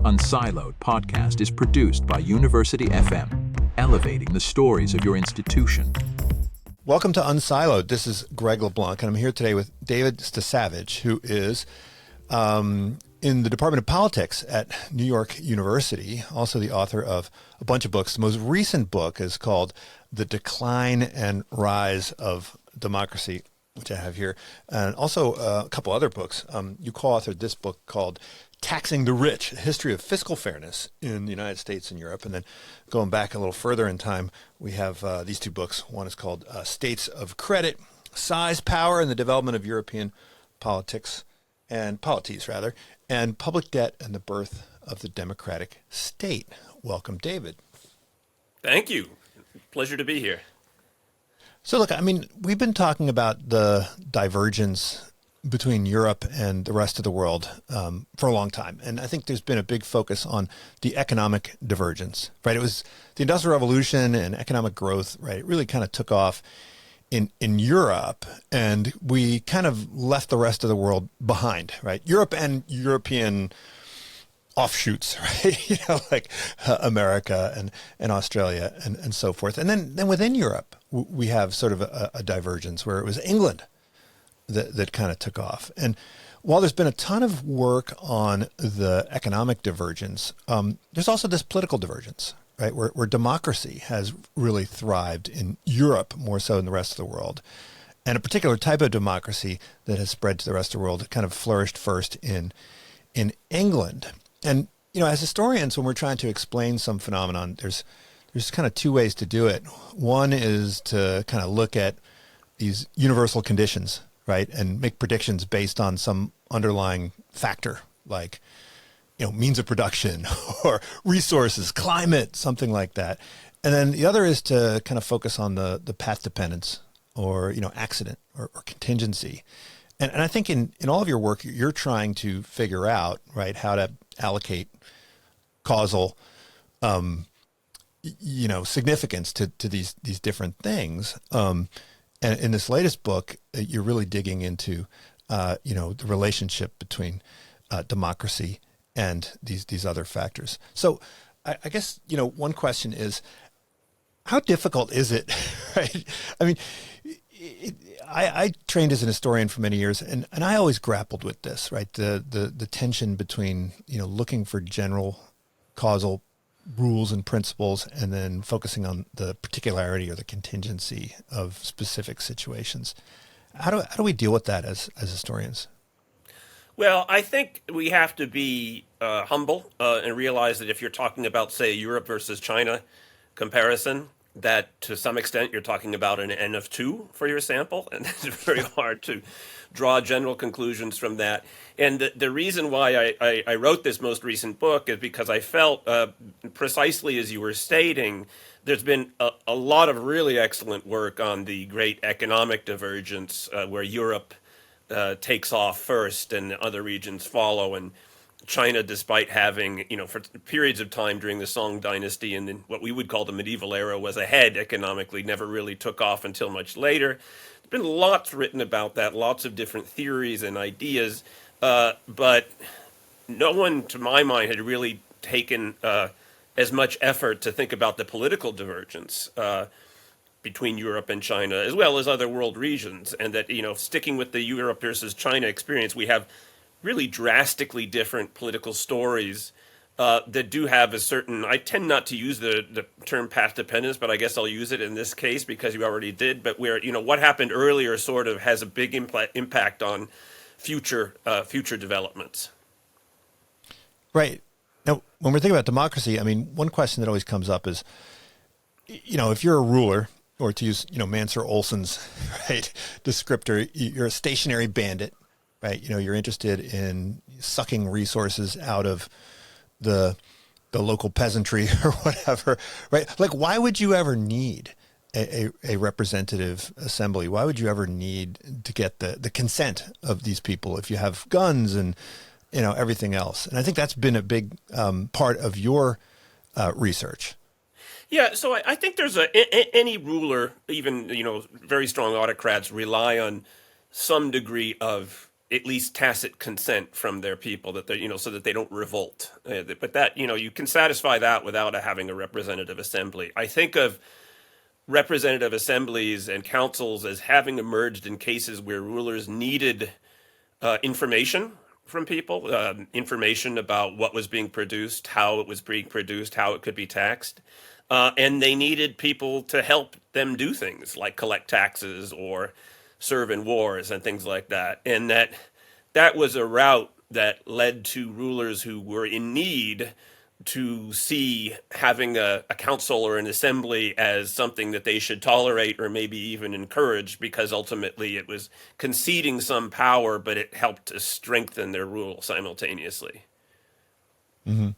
Unsiloed podcast is produced by University FM, elevating the stories of your institution. Welcome to Unsiloed. This is Greg LeBlanc, and I'm here today with David Stasavage, who is in the Department of Politics at New York University, also the author of a bunch of books. The most recent book is called The Decline and Rise of Democracy, which I have here, and also a couple other books. You co-authored this book called Taxing the Rich, A History of Fiscal Fairness in the United States and Europe. And then going back a little further in time, we have these two books. One is called States of Credit, Size, Power, and the Development of European Politics, and Polities, rather, and Public Debt and the Birth of the Democratic State. Welcome, David. Thank you. Pleasure to be here. So look, I mean, we've been talking about the divergence between Europe and the rest of the world for a long time. And I think there's been a big focus on the economic divergence, right? It was the Industrial Revolution and economic growth, right? It really kind of took off in Europe, and we kind of left the rest of the world behind, right? Europe and European offshoots, right? Like America and Australia and so forth. And then within Europe, we have sort of a divergence where it was England that kind of took off. And while there's been a ton of work on the economic divergence, there's also this political divergence, right? Where democracy has really thrived in Europe more so than the rest of the world. And a particular type of democracy that has spread to the rest of the world kind of flourished first in England. And, as historians, when we're trying to explain some phenomenon, there's kind of two ways to do it. One is to kind of look at these universal conditions, right, and make predictions based on some underlying factor, like, means of production or resources, climate, something like that. And then the other is to kind of focus on the path dependence or, accident or contingency. And I think in all of your work, you're trying to figure out, right, how to allocate causal, significance to these different things. And in this latest book, you're really digging into, the relationship between democracy and these other factors. So I guess, one question is, how difficult is it, right? I mean, I trained as an historian for many years, and I always grappled with this, right? The tension between, looking for general causal rules and principles and then focusing on the particularity or the contingency of specific situations. How do we deal with that as historians? Well, I think we have to be humble and realize that if you're talking about, say, Europe versus China comparison, that to some extent you're talking about an N of 2 for your sample, and it's very hard to draw general conclusions from that. And the reason why I wrote this most recent book is because I felt, precisely as you were stating, there's been a lot of really excellent work on the great economic divergence where Europe takes off first and other regions follow, and China, despite having, for periods of time during the Song Dynasty and then what we would call the medieval era, was ahead economically, never really took off until much later. There's been lots written about that, lots of different theories and ideas, but no one, to my mind, had really taken as much effort to think about the political divergence between Europe and China, as well as other world regions, and that, sticking with the Europe versus China experience, we have really drastically different political stories that do have a certain, I tend not to use the term path dependence, but I guess I'll use it in this case because you already did, but where, what happened earlier sort of has a big impact on future developments. Right. Now, when we're thinking about democracy, I mean, one question that always comes up is, if you're a ruler, or to use, Mansur Olson's right descriptor, you're a stationary bandit, right? You're interested in sucking resources out of the local peasantry or whatever, right? Like, why would you ever need a representative assembly? Why would you ever need to get the consent of these people if you have guns and, everything else? And I think that's been a big part of your research. Yeah, so I think there's any ruler, even very strong autocrats, rely on some degree of at least tacit consent from their people that they, so that they don't revolt. But that, you can satisfy that without having a representative assembly. I think of representative assemblies and councils as having emerged in cases where rulers needed information from people, information about what was being produced, how it was being produced, how it could be taxed. And they needed people to help them do things like collect taxes or serve in wars and things like that. And that was a route that led to rulers who were in need to see having a council or an assembly as something that they should tolerate or maybe even encourage, because ultimately it was conceding some power, but it helped to strengthen their rule simultaneously. Mm-hmm.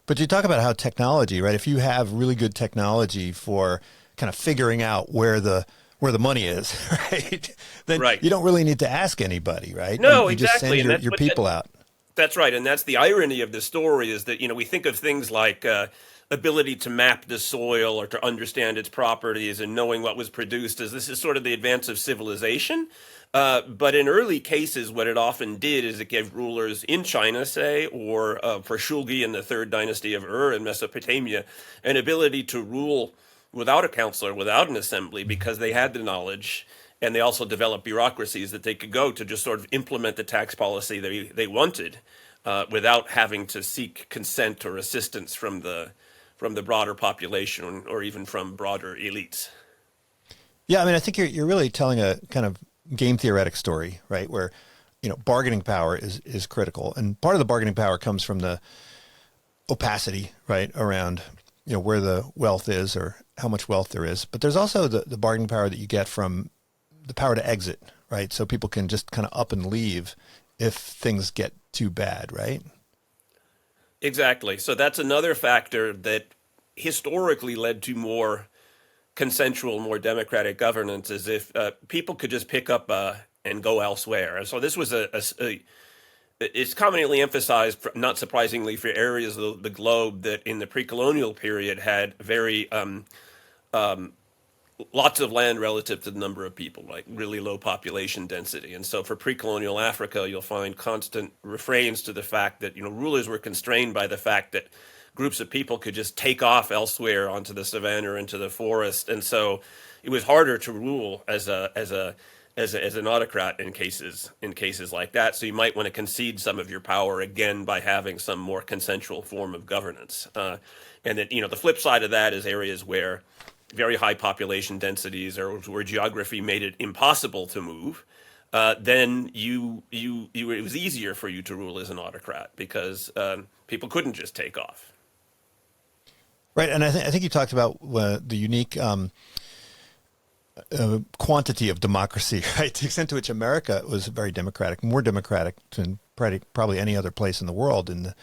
But you talk about how technology, right? If you have really good technology for kind of figuring out where the money is, right? Then Right. you don't really need to ask anybody, right? No, you just exactly. send your people out. That's right, and that's the irony of the story is that we think of things like ability to map the soil or to understand its properties and knowing what was produced as this is sort of the advance of civilization. But in early cases, what it often did is it gave rulers in China, say, or for Shulgi in the third dynasty of Ur in Mesopotamia, an ability to rule without a counselor, without an assembly, because they had the knowledge. And they also developed bureaucracies that they could go to just sort of implement the tax policy they wanted without having to seek consent or assistance from the broader population or even from broader elites. Yeah, I mean, I think you're really telling a kind of game theoretic story, right? Where bargaining power is critical, and part of the bargaining power comes from the opacity, right, around where the wealth is or how much wealth there is. But there's also the bargaining power that you get from the power to exit, right? So people can just kind of up and leave if things get too bad, right? Exactly. So that's another factor that historically led to more consensual, more democratic governance, is if people could just pick up and go elsewhere. And so this was it's commonly emphasized, not surprisingly, for areas of the globe that in the pre-colonial period had very lots of land relative to the number of people, like really low population density. And so for pre-colonial Africa, you'll find constant refrains to the fact that, rulers were constrained by the fact that groups of people could just take off elsewhere onto the savannah or into the forest. And so it was harder to rule as an autocrat in cases like that. So you might want to concede some of your power again by having some more consensual form of governance. And that, the flip side of that is areas where very high population densities or where geography made it impossible to move, then it was easier for you to rule as an autocrat because people couldn't just take off. Right, and I think you talked about the unique quantity of democracy, right? The extent to which America was very democratic, more democratic than probably any other place in the world in the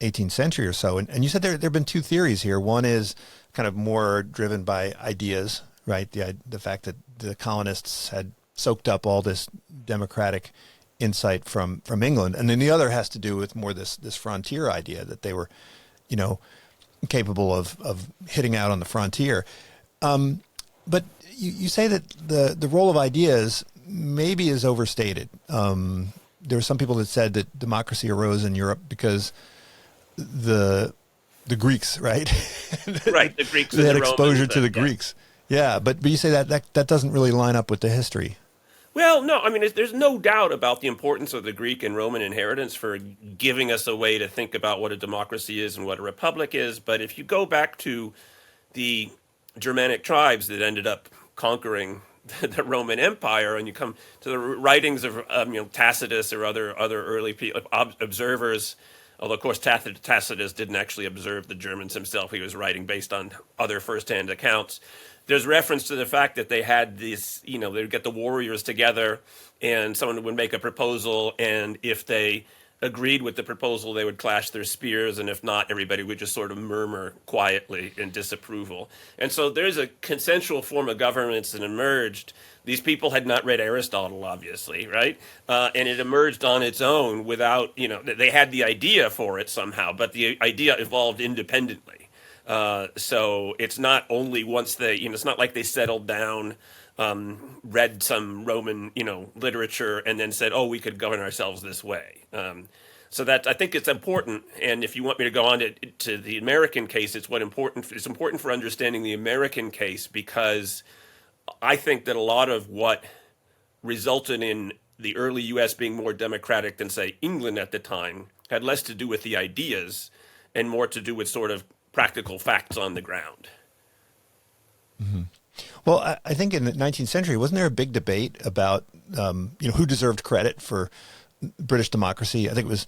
18th century or so. And you said there have been two theories here. One is kind of more driven by ideas, right? The fact that the colonists had soaked up all this democratic insight from England. And then the other has to do with more this frontier idea that they were, capable of hitting out on the frontier. But you say that the role of ideas maybe is overstated. There were some people that said that democracy arose in Europe because the Greeks, right? Right, the Greeks. They had and the exposure Romans, to the Greeks. Yeah, but you say that doesn't really line up with the history. Well, no, I mean, there's no doubt about the importance of the Greek and Roman inheritance for giving us a way to think about what a democracy is and what a republic is. But if you go back to the Germanic tribes that ended up conquering the Roman Empire, and you come to the writings of Tacitus or other early observers, although of course Tacitus didn't actually observe the Germans himself; he was writing based on other first-hand accounts. There's reference to the fact that they had this, they'd get the warriors together, and someone would make a proposal, and if they agreed with the proposal, they would clash their spears, and if not, everybody would just sort of murmur quietly in disapproval. And so there's a consensual form of governance that emerged. These people had not read Aristotle, obviously, right? And it emerged on its own without, they had the idea for it somehow, but the idea evolved independently. So it's not only once it's not like they settled down read some Roman, literature, and then said, "Oh, we could govern ourselves this way." So that I think it's important. And if you want me to go on to the American case, it's important for understanding the American case, because I think that a lot of what resulted in the early U.S. being more democratic than, say, England at the time had less to do with the ideas and more to do with sort of practical facts on the ground. Well, I think in the 19th century, wasn't there a big debate about, who deserved credit for British democracy? I think it was,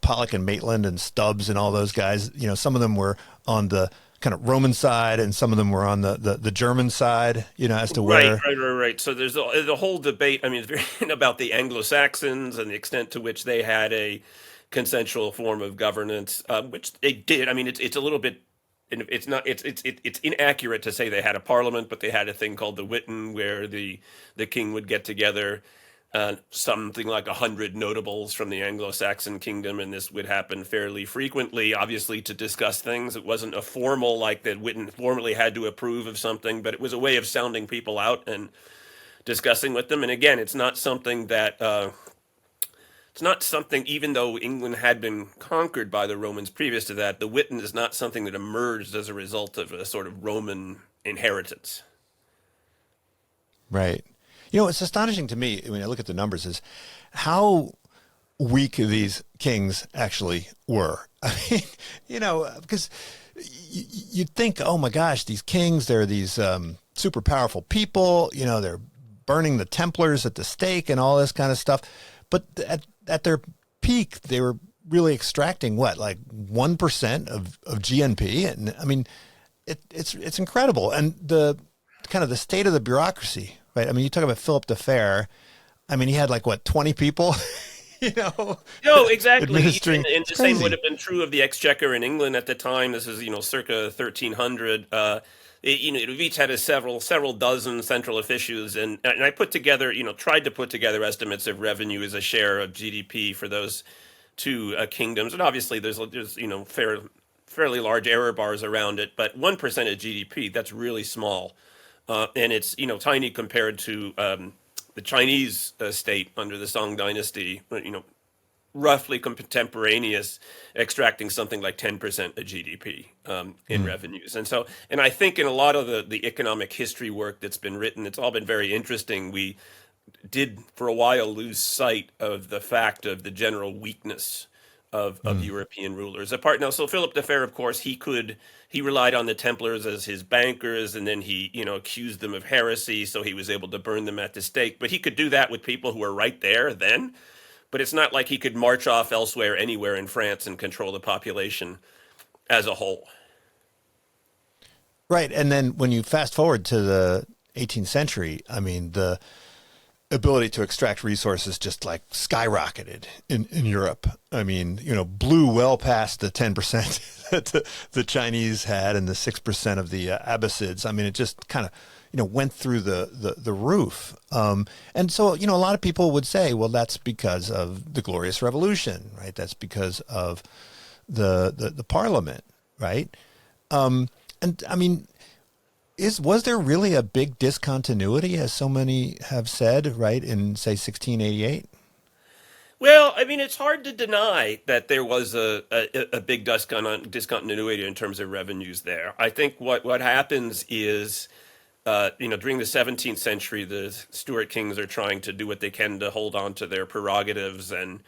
Pollock and Maitland and Stubbs and all those guys. Some of them were on the kind of Roman side, and some of them were on the German side, as to where. Right. So there's a whole debate. I mean, it's very about the Anglo-Saxons and the extent to which they had a consensual form of governance, which they did. I mean, it's a little bit. It's inaccurate to say they had a parliament, but they had a thing called the Witan, where the king would get together something like 100 notables from the Anglo-Saxon kingdom, and this would happen fairly frequently, obviously, to discuss things. It wasn't a formal, like that Witan formally had to approve of something, but it was a way of sounding people out and discussing with them. And again, it's not something that even though England had been conquered by the Romans previous to that, the Witan is not something that emerged as a result of a sort of Roman inheritance. Right. What's astonishing to me when I look at the numbers is how weak these kings actually were. I mean, because you'd think, oh my gosh, these kings, they're these super powerful people, they're burning the Templars at the stake and all this kind of stuff. But at their peak, they were really extracting like 1% of GNP. And I mean, it's incredible. And the kind of the state of the bureaucracy, right? I mean, you talk about Philip the Fair. I mean, he had 20 people, No, exactly. administering. And It's the same crazy. would have been true of the Exchequer in England at the time. This is, circa 1300. It each had several dozen central officials, and I put together, tried to put together estimates of revenue as a share of GDP for those two kingdoms, and obviously there's fairly large error bars around it, but 1% of GDP, that's really small, and it's tiny compared to the Chinese state under the Song Dynasty, roughly contemporaneous, extracting something like 10% of GDP in revenues. And I think in a lot of the economic history work that's been written, it's all been very interesting. We did for a while lose sight of the fact of the general weakness of European rulers. So Philip the Fair, of course, he relied on the Templars as his bankers, and then he, accused them of heresy, so he was able to burn them at the stake. But he could do that with people who were right there then. But it's not like he could march off elsewhere, anywhere in France, and control the population as a whole. Right. And then when you fast forward to the 18th century, I mean, the ability to extract resources just skyrocketed in Europe. I mean, blew well past the 10% that the Chinese had and the 6% of the Abbasids. I mean, it just kind of, went through the roof. And so, a lot of people would say, well, that's because of the Glorious Revolution, right? That's because of the Parliament, right? And I mean, was there really a big discontinuity, as so many have said, right, in, say, 1688? Well, I mean, it's hard to deny that there was a big discontinuity in terms of revenues there. I think what happens is, during the 17th century, the Stuart kings are trying to do what they can to hold on to their prerogatives, and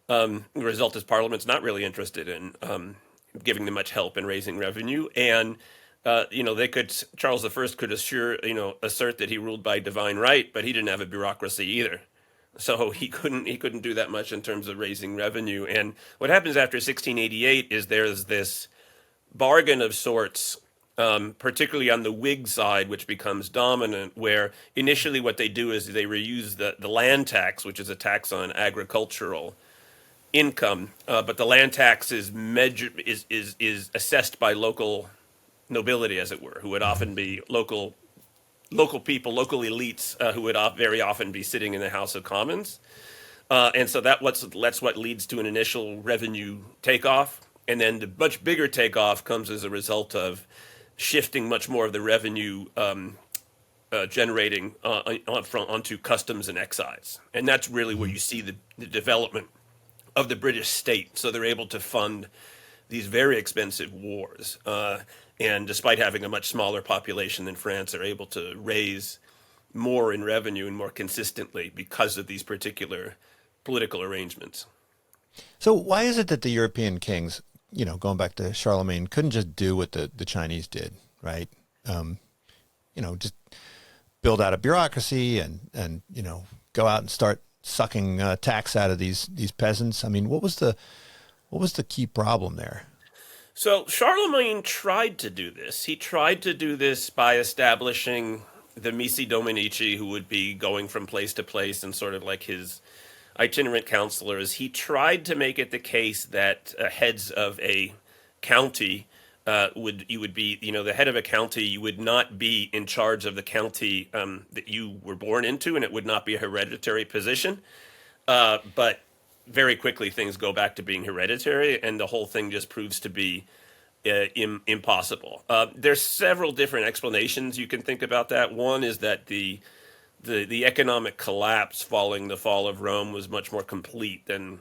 the result is Parliament's not really interested in giving them much help in raising revenue. And Charles I could assert that he ruled by divine right, but he didn't have a bureaucracy either. So he couldn't do that much in terms of raising revenue. And what happens after 1688 is there's this bargain of sorts, particularly on the Whig side, which becomes dominant, where initially what they do is they reuse the land tax, which is a tax on agricultural income, but the land tax is assessed by local nobility, as it were, who would often be local people, local elites, who would very often be sitting in the House of Commons, and so that's what leads to an initial revenue takeoff, and then the much bigger takeoff comes as a result of shifting much more of the revenue generating onto customs and excise. And that's really where you see the development of the British state. So they're able to fund these very expensive wars. And despite having a much smaller population than France, they're able to raise more in revenue and more consistently because of these particular political arrangements. So why is it that the European kings, going back to Charlemagne, couldn't just do what the Chinese did, right? Just build out a bureaucracy and go out and start sucking tax out of these peasants. I mean, what was the key problem there? So Charlemagne tried to do this. He tried to do this by establishing the Missi Dominici, who would be going from place to place and sort of like his itinerant counselors. He tried to make it the case that heads of a county would be the head of a county. You would not be in charge of the county that you were born into, and it would not be a hereditary position. But very quickly things go back to being hereditary, and the whole thing just proves to be impossible. There's several different explanations you can think about that. One is that the economic collapse following the fall of Rome was much more complete than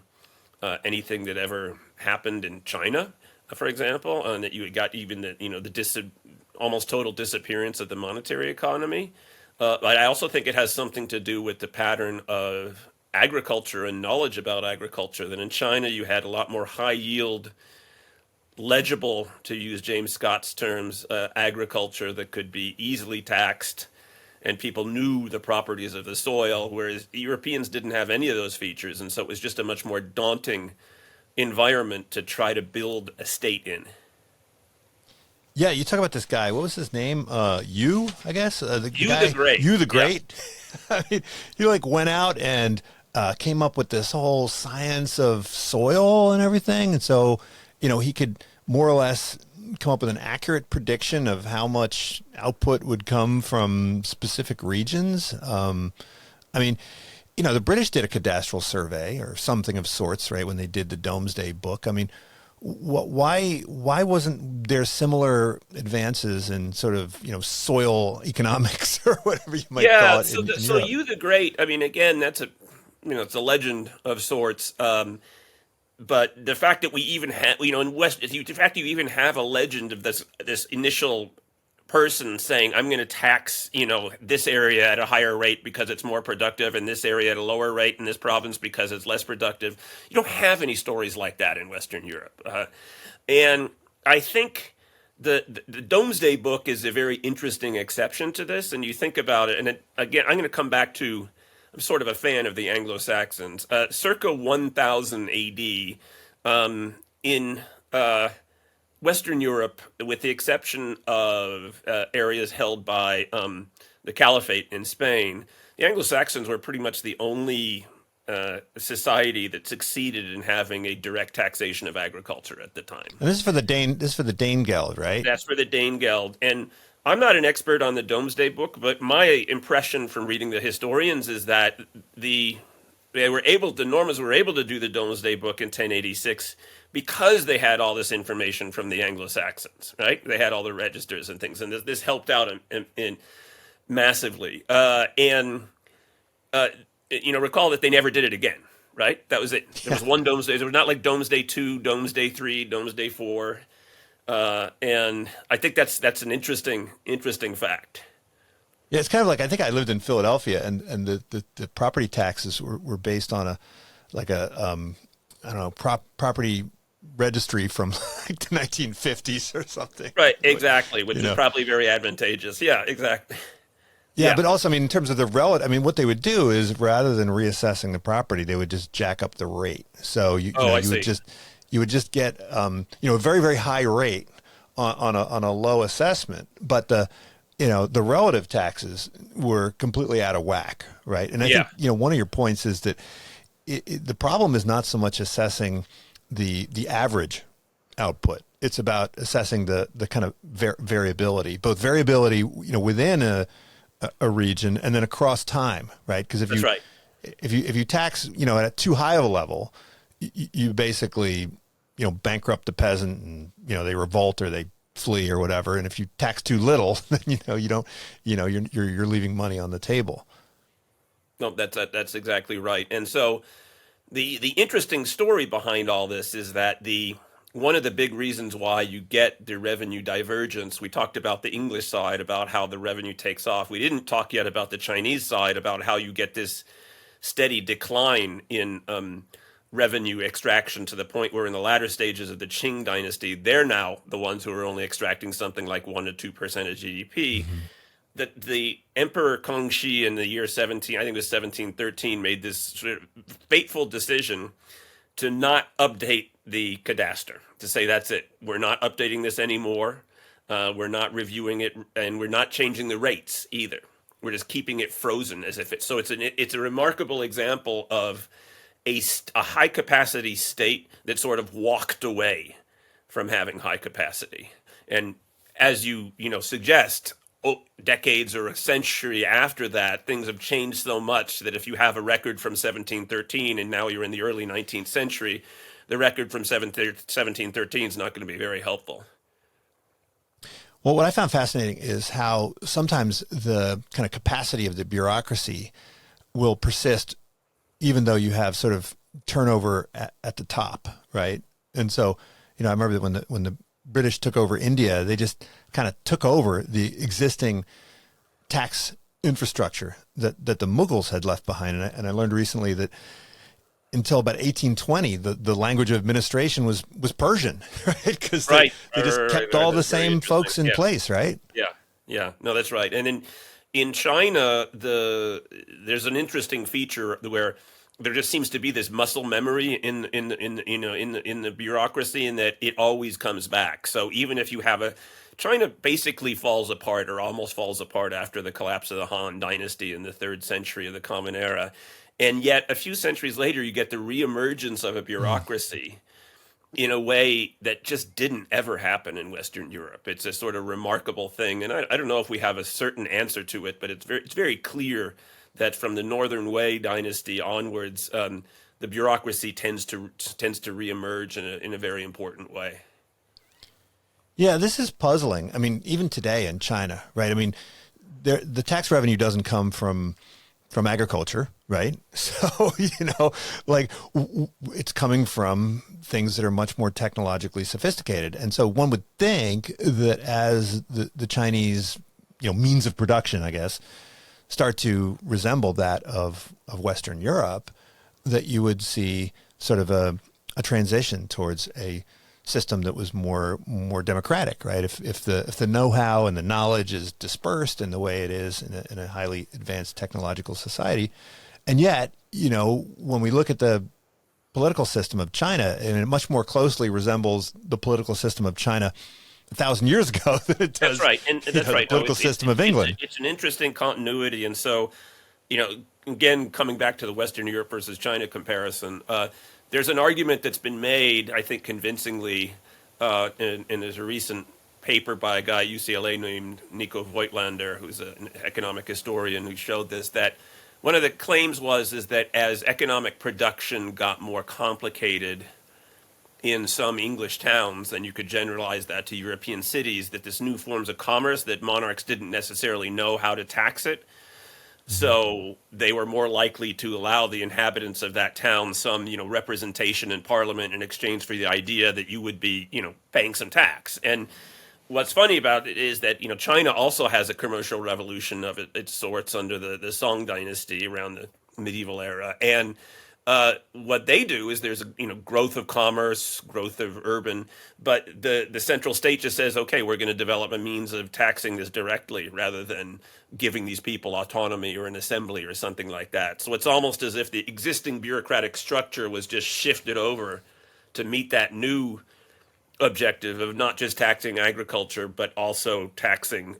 anything that ever happened in China, for example, and that you got even the almost total disappearance of the monetary economy. But I also think it has something to do with the pattern of agriculture and knowledge about agriculture. That in China you had a lot more high yield, legible, to use James Scott's terms, agriculture that could be easily taxed, and people knew the properties of the soil, whereas Europeans didn't have any of those features, and so it was just a much more daunting environment to try to build a state in. Yeah, you talk about this guy. What was his name? Yu, I guess. The Great. Yu the Great. Yeah. I mean, he went out and came up with this whole science of soil and everything, and so he could more or less come up with an accurate prediction of how much output would come from specific regions. I mean, the British did a cadastral survey or something of sorts, right, when they did the Domesday Book. I mean, why wasn't there similar advances in sort of soil economics or whatever you might call it? So Yu the Great. I mean, again, that's it's a legend of sorts. But the fact that we even have, in West, the fact that you even have a legend of this initial person saying, I'm going to tax, this area at a higher rate because it's more productive, and this area at a lower rate in this province because it's less productive. You don't have any stories like that in Western Europe. And I think the Domesday Book is a very interesting exception to this. And you think about it, and again, I'm going to come back to, I'm sort of a fan of the Anglo-Saxons. Circa 1000 AD, in Western Europe, with the exception of areas held by the Caliphate in Spain, the Anglo-Saxons were pretty much the only society that succeeded in having a direct taxation of agriculture at the time. And this is for the Danegeld, right? That's for the Danegeld. And I'm not an expert on the Domesday Book, but my impression from reading the historians is that the Normans were able to do the Domesday Book in 1086 because they had all this information from the Anglo-Saxons, right? They had all the registers and things, and this helped out in massively. Recall that they never did it again, right? That was it. There was one Domesday. There was not like Domesday 2, Domesday 3, Domesday 4. And I think that's an interesting fact. Yeah, it's kind of like, I think I lived in Philadelphia, and the property taxes were based on property registry from like the 1950s or something. Right, exactly, which is probably very advantageous. Yeah, exactly. Yeah, but also, I mean, in terms of the relative, I mean, what they would do is rather than reassessing the property, they would just jack up the rate. So you would just get a very, very high rate on a low assessment, but the relative taxes were completely out of whack, right? And I think one of your points is that the problem is not so much assessing the average output. It's about assessing the kind of variability, both variability within a region and then across time, right? Because if you tax at too high of a level, you basically bankrupt the peasant, and they revolt or they flea or whatever. And if you tax too little, then you don't, you're leaving money on the table. No, that's exactly right. And so the interesting story behind all this is that one of the big reasons why you get the revenue divergence, we talked about the English side, about how the revenue takes off. We didn't talk yet about the Chinese side, about how you get this steady decline in revenue extraction to the point where in the latter stages of the Qing dynasty, they're now the ones who are only extracting something like 1 to 2% of GDP. That the Emperor Kangxi in the year 1713, made this sort of fateful decision to not update the cadaster, to say that's it. We're not updating this anymore. We're not reviewing it, and we're not changing the rates either. We're just keeping it frozen as if so it's a remarkable example of a high capacity state that sort of walked away from having high capacity. And as you suggest, decades or a century after that, things have changed so much that if you have a record from 1713 and now you're in the early 19th century, the record from 1713 is not going to be very helpful. Well, what I found fascinating is how sometimes the kind of capacity of the bureaucracy will persist even though you have sort of turnover at the top, right? And so, I remember that when the British took over India, they just kind of took over the existing tax infrastructure that the Mughals had left behind. And I learned recently that until about 1820, the language of administration was Persian, right? Because they just kept all the same folks in place, right? Yeah. No, that's right. And in China, there's an interesting feature where there just seems to be this muscle memory in the bureaucracy, in that it always comes back. So even if you have China basically falls apart, or almost falls apart, after the collapse of the Han Dynasty in the 3rd century of the Common Era. And yet a few centuries later, you get the reemergence of a bureaucracy in a way that just didn't ever happen in Western Europe. It's a sort of remarkable thing. And I don't know if we have a certain answer to it, but it's very clear that from the Northern Wei dynasty onwards, the bureaucracy tends to reemerge in a very important way. Yeah, this is puzzling. I mean, even today in China, right? I mean, the tax revenue doesn't come from agriculture, right? So, it's coming from things that are much more technologically sophisticated. And so one would think that as the Chinese, means of production, I guess, start to resemble that of Western Europe, that you would see sort of a transition towards a system that was more democratic, right? If the know-how and the knowledge is dispersed in the way it is in a highly advanced technological society. And yet, when we look at the political system of China, and it much more closely resembles the political system of China 1,000 years ago than it does. That's right, and that's right. The political system of England. It's an interesting continuity, and so, again, coming back to the Western Europe versus China comparison, there's an argument that's been made, I think, convincingly, and there's a recent paper by a guy at UCLA named Nico Voigtlander, who's an economic historian, who showed this, that one of the claims is that as economic production got more complicated in some English towns, and you could generalize that to European cities, that this new forms of commerce, that monarchs didn't necessarily know how to tax it. So they were more likely to allow the inhabitants of that town some, representation in parliament in exchange for the idea that you would be, paying some tax. And what's funny about it is that, China also has a commercial revolution of its sorts under the Song dynasty around the medieval era. And what they do is there's a growth of commerce, growth of urban, but the central state just says, okay, we're going to develop a means of taxing this directly rather than giving these people autonomy or an assembly or something like that. So it's almost as if the existing bureaucratic structure was just shifted over to meet that new objective of not just taxing agriculture, but also taxing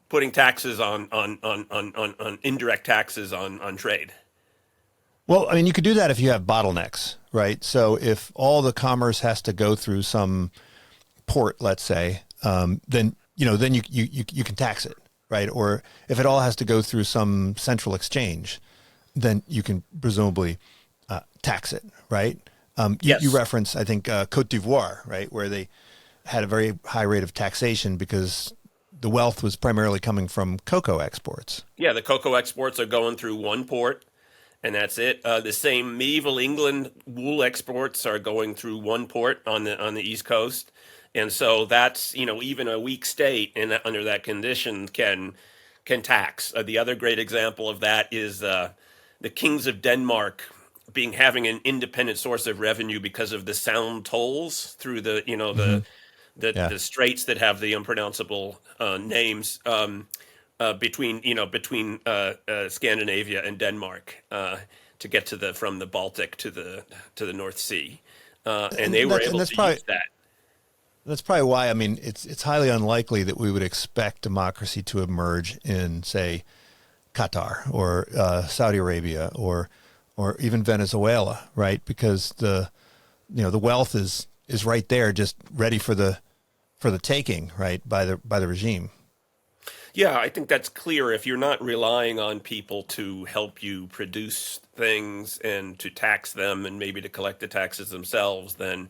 putting taxes on indirect taxes on trade. Well, I mean, you could do that if you have bottlenecks, right? So if all the commerce has to go through some port, let's say, then you can tax it, right? Or if it all has to go through some central exchange, then you can presumably tax it, right? You Yes. reference, I think, Cote d'Ivoire, right, where they had a very high rate of taxation because the wealth was primarily coming from cocoa exports. Yeah, the cocoa exports are going through one port, and that's it. The same medieval England wool exports are going through one port on the East Coast, and so that's even a weak state under that condition can tax. The other great example of that is the kings of Denmark being having an independent source of revenue because of the sound tolls through the Hmm. Yeah. the straits that have the unpronounceable names between Scandinavia and Denmark to get to the from the Baltic to the North Sea, and they were And able that's to probably use that. That's probably why. I mean, it's highly unlikely that we would expect democracy to emerge in, say, Qatar or Saudi Arabia or even Venezuela, right? Because the wealth is right there, just ready for the taking, right, by the regime. Yeah, I think that's clear. If you're not relying on people to help you produce things and to tax them and maybe to collect the taxes themselves, then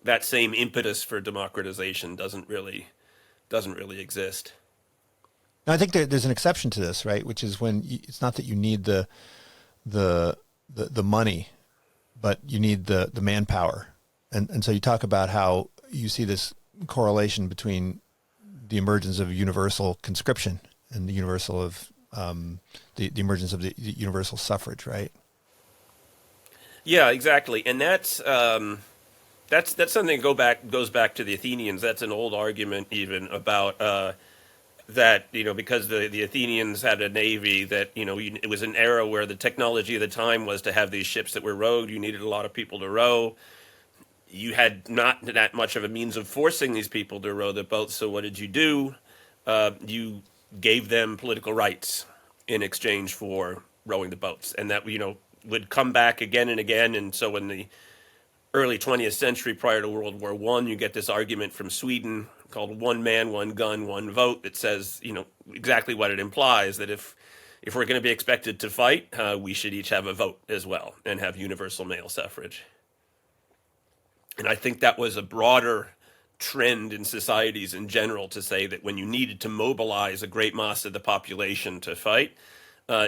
that same impetus for democratization doesn't really exist. Now, I think there's an exception to this, right? Which is when it's not that you need the money, but you need the manpower, and so you talk about how you see this correlation between the emergence of universal conscription and the universal of the emergence of the universal suffrage, right? Yeah, exactly, and that's something goes back to the Athenians. That's an old argument even about that because the Athenians had a navy that it was an era where the technology of the time was to have these ships that were rowed. You needed a lot of people to row. You had not that much of a means of forcing these people to row the boats. So what did you do? You gave them political rights in exchange for rowing the boats, and that would come back again and again. And so in the early 20th century, prior to World War I, you get this argument from Sweden called "one man, one gun, one vote" that says exactly what it implies, that if we're going to be expected to fight, we should each have a vote as well and have universal male suffrage. And I think that was a broader trend in societies in general to say that when you needed to mobilize a great mass of the population to fight,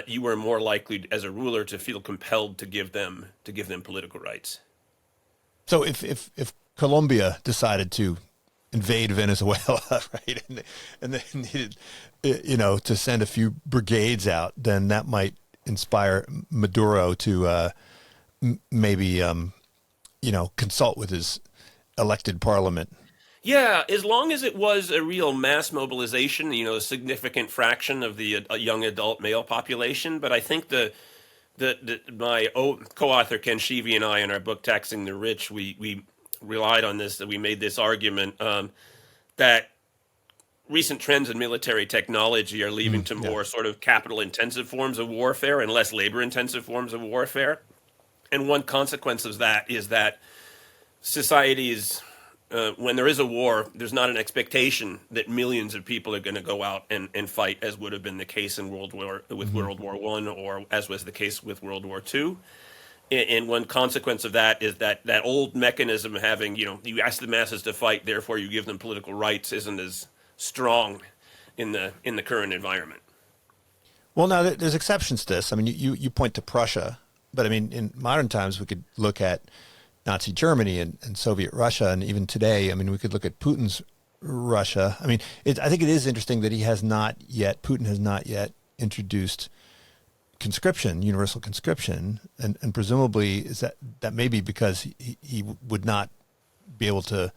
you were more likely, as a ruler, to feel compelled to give them political rights. So if Colombia decided to invade Venezuela, right, and they needed, to send a few brigades out, then that might inspire Maduro to maybe consult with his elected parliament. Yeah, as long as it was a real mass mobilization, a significant fraction of the young adult male population. But I think my co-author Ken Shivey and I, in our book "Taxing the Rich," we relied on this. That we made this argument that recent trends in military technology are leading to Yeah. more sort of capital-intensive forms of warfare and less labor-intensive forms of warfare. And one consequence of that is that societies, when there is a war, there's not an expectation that millions of people are going to go out and fight, as would have been the case in World War I, or as was the case with World War II. And one consequence of that is that old mechanism of having, you ask the masses to fight, therefore you give them political rights, isn't as strong in the current environment. Well, now there's exceptions to this. I mean, you point to Prussia, but I mean, in modern times, we could look at Nazi Germany and Soviet Russia, and even today, I mean, we could look at Putin's Russia. I mean, I think it is interesting that Putin has not yet introduced conscription, universal conscription, and presumably is that may be because he would not be able to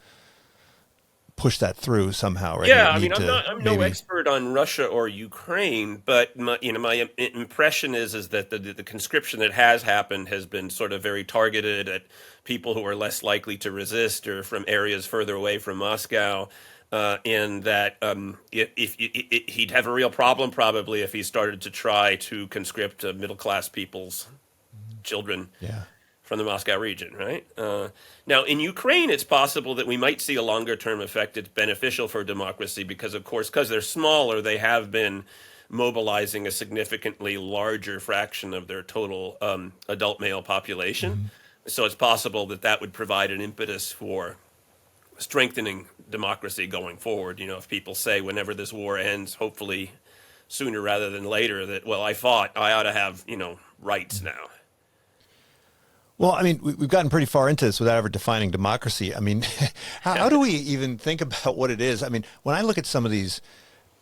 push that through somehow, right? Yeah, I mean, I'm no expert on Russia or Ukraine, but my impression is that the conscription that has happened has been sort of very targeted at people who are less likely to resist or from areas further away from Moscow, and that he'd have a real problem probably if he started to try to conscript middle class people's children. Yeah. From the Moscow region, right? Now, in Ukraine, it's possible that we might see a longer-term effect that's beneficial for democracy because, of course, because they're smaller, they have been mobilizing a significantly larger fraction of their total adult male population. So it's possible that that would provide an impetus for strengthening democracy going forward. If people say whenever this war ends, hopefully sooner rather than later, that, well, I fought, I ought to have, rights now. Well, I mean, we've gotten pretty far into this without ever defining democracy. I mean, how do we even think about what it is? I mean, when I look at some of these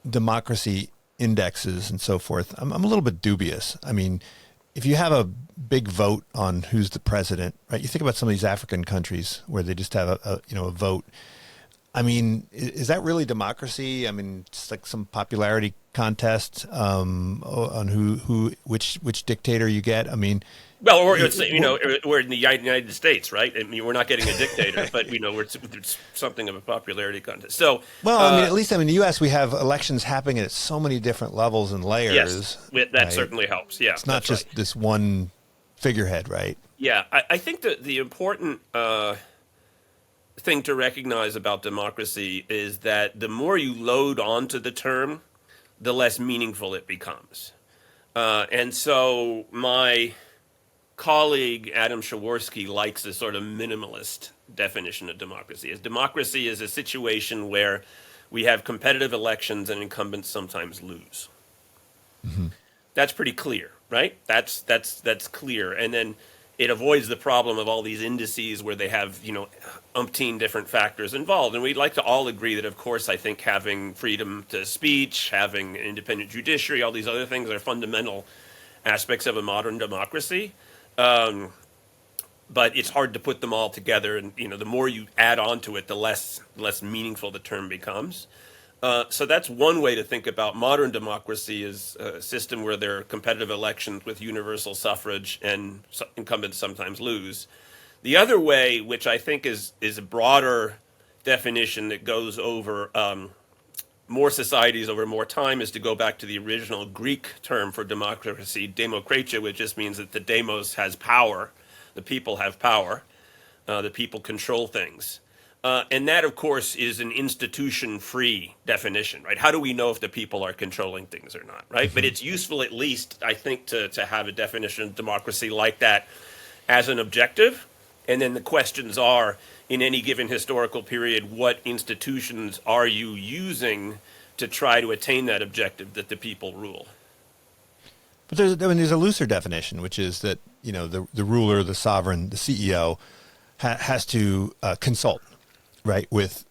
democracy indexes and so forth, I'm a little bit dubious. I mean, if you have a big vote on who's the president, right? You think about some of these African countries where they just have a vote. I mean, is that really democracy? I mean, it's like some popularity contest on which dictator you get. I mean, well, or it's, we're in the United States, right? I mean, we're not getting a dictator, but it's something of a popularity contest. So, well, I mean, at least in the U.S. we have elections happening at so many different levels and layers. Yes, that right? certainly helps. Yeah, it's not just this one figurehead, right? Yeah, I think that the important thing to recognize about democracy is that the more you load onto the term, the less meaningful it becomes. And so my colleague Adam Shaworski likes a sort of minimalist definition of democracy. As democracy is a situation where we have competitive elections and incumbents sometimes lose. Mm-hmm. That's pretty clear, right? That's clear. And then it avoids the problem of all these indices where they have, umpteen different factors involved. And we'd like to all agree that, of course, I think having freedom to speech, having an independent judiciary, all these other things are fundamental aspects of a modern democracy. But it's hard to put them all together. And, the more you add on to it, the less meaningful the term becomes. So that's one way to think about modern democracy, is a system where there are competitive elections with universal suffrage and incumbents sometimes lose. The other way, which I think is a broader definition that goes over more societies over more time, is to go back to the original Greek term for democracy, demokratia, which just means that the demos has power, the people have power, the people control things. And that, of course, is an institution-free definition, right? How do we know if the people are controlling things or not, right? Mm-hmm. But it's useful, at least, I think, to have a definition of democracy like that as an objective. And then the questions are, in any given historical period, what institutions are you using to try to attain that objective, that the people rule? But there's a looser definition, which is that, the ruler, the sovereign, the CEO has to consult, right, with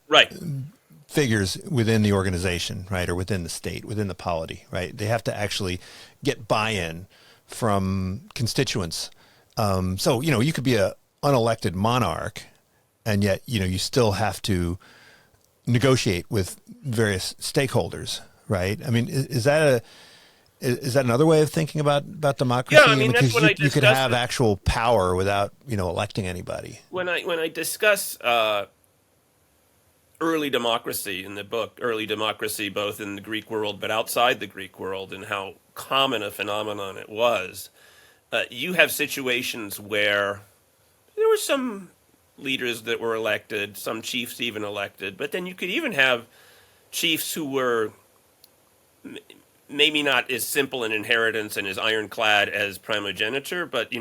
figures within the organization, right, or within the state, within the polity, right? They have to actually get buy-in from constituents. So, you could be a unelected monarch, and yet, you still have to negotiate with various stakeholders, right? I mean, is that another way of thinking about democracy? Yeah, I mean, that's what you could have actual power without, electing anybody. When I discuss early democracy in the book, early democracy both in the Greek world but outside the Greek world, and how common a phenomenon it was, you have situations where there were some leaders that were elected, some chiefs even elected, but then you could even have chiefs who were maybe not as simple in inheritance and as ironclad as primogeniture, but,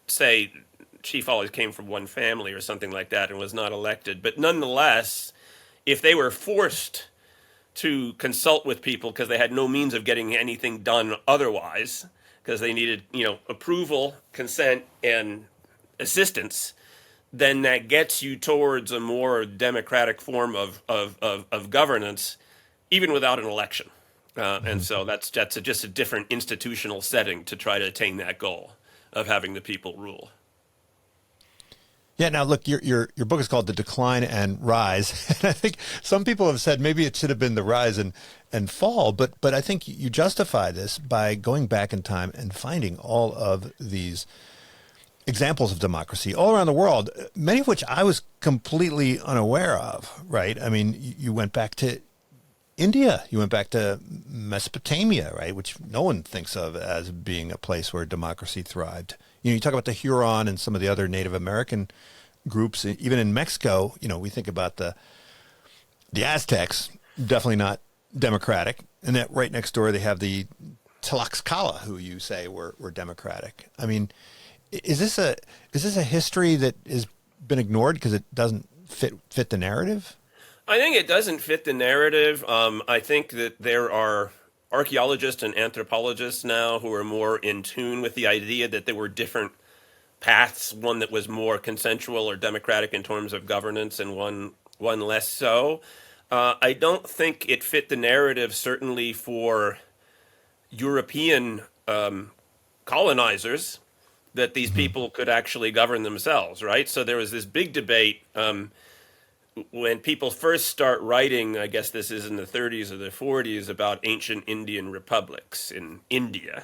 say chief always came from one family or something like that and was not elected. But nonetheless, if they were forced to consult with people because they had no means of getting anything done otherwise, because they needed, approval, consent, and assistance, then that gets you towards a more democratic form of governance, even without an election. And so that's just a different institutional setting to try to attain that goal of having the people rule. Yeah. Now, look, your book is called The Decline and Rise. And I think some people have said maybe it should have been the rise and fall. But I think you justify this by going back in time and finding all of these examples of democracy all around the world, many of which I was completely unaware of, right? I mean, you went back to India, you went back to Mesopotamia, right, which no one thinks of as being a place where democracy thrived. You talk about the Huron and some of the other Native American groups, even in Mexico, we think about the Aztecs, definitely not democratic. And that right next door, they have the Tlaxcala, who you say were democratic. I mean, Is this a history that has been ignored because it doesn't fit the narrative? I think it doesn't fit the narrative. I think that there are archaeologists and anthropologists now who are more in tune with the idea that there were different paths, one that was more consensual or democratic in terms of governance, and one less so. I don't think it fit the narrative, certainly for European colonizers, that these people could actually govern themselves, right? So there was this big debate when people first start writing, I guess this is in the 30s or the 40s, about ancient Indian republics in India.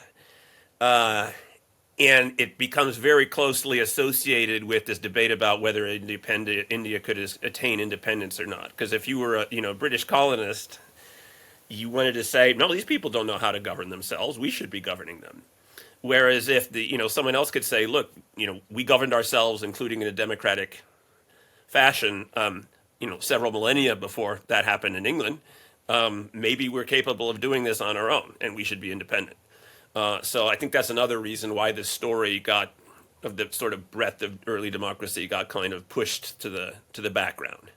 And it becomes very closely associated with this debate about whether independent India could attain independence or not. Because if you were a British colonist, you wanted to say, no, these people don't know how to govern themselves. We should be governing them. Whereas if someone else could say, look, we governed ourselves, including in a democratic fashion, several millennia before that happened in England, maybe we're capable of doing this on our own, and we should be independent. So I think that's another reason why this story of the sort of breadth of early democracy got kind of pushed to the background.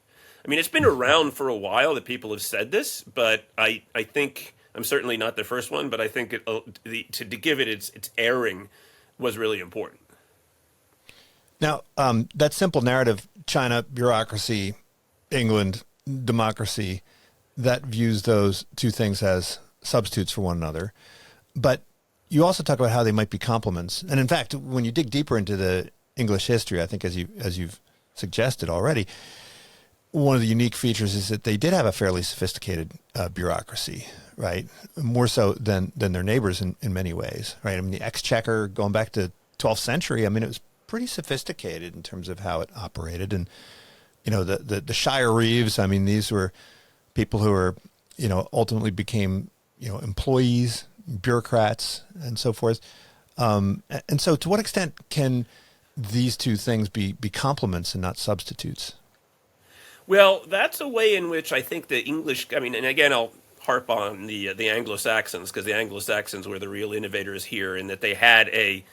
I mean, it's been around for a while that people have said this, but I think I'm certainly not the first one, but I think to give it its airing was really important. Now, that simple narrative, China, bureaucracy, England, democracy, that views those two things as substitutes for one another. But you also talk about how they might be complements. And in fact, when you dig deeper into the English history, I think as you've suggested already, one of the unique features is that they did have a fairly sophisticated bureaucracy, right? More so than their neighbors in many ways, right? I mean, the exchequer going back to 12th century, I mean, it was pretty sophisticated in terms of how it operated. And, the shire reeves, I mean, these were people who were, ultimately became, employees, bureaucrats, and so forth. And so to what extent can these two things be complements and not substitutes? Well, that's a way in which I think the English, I mean, and again, I'll harp on the Anglo-Saxons, because the Anglo-Saxons were the real innovators here, in that they had a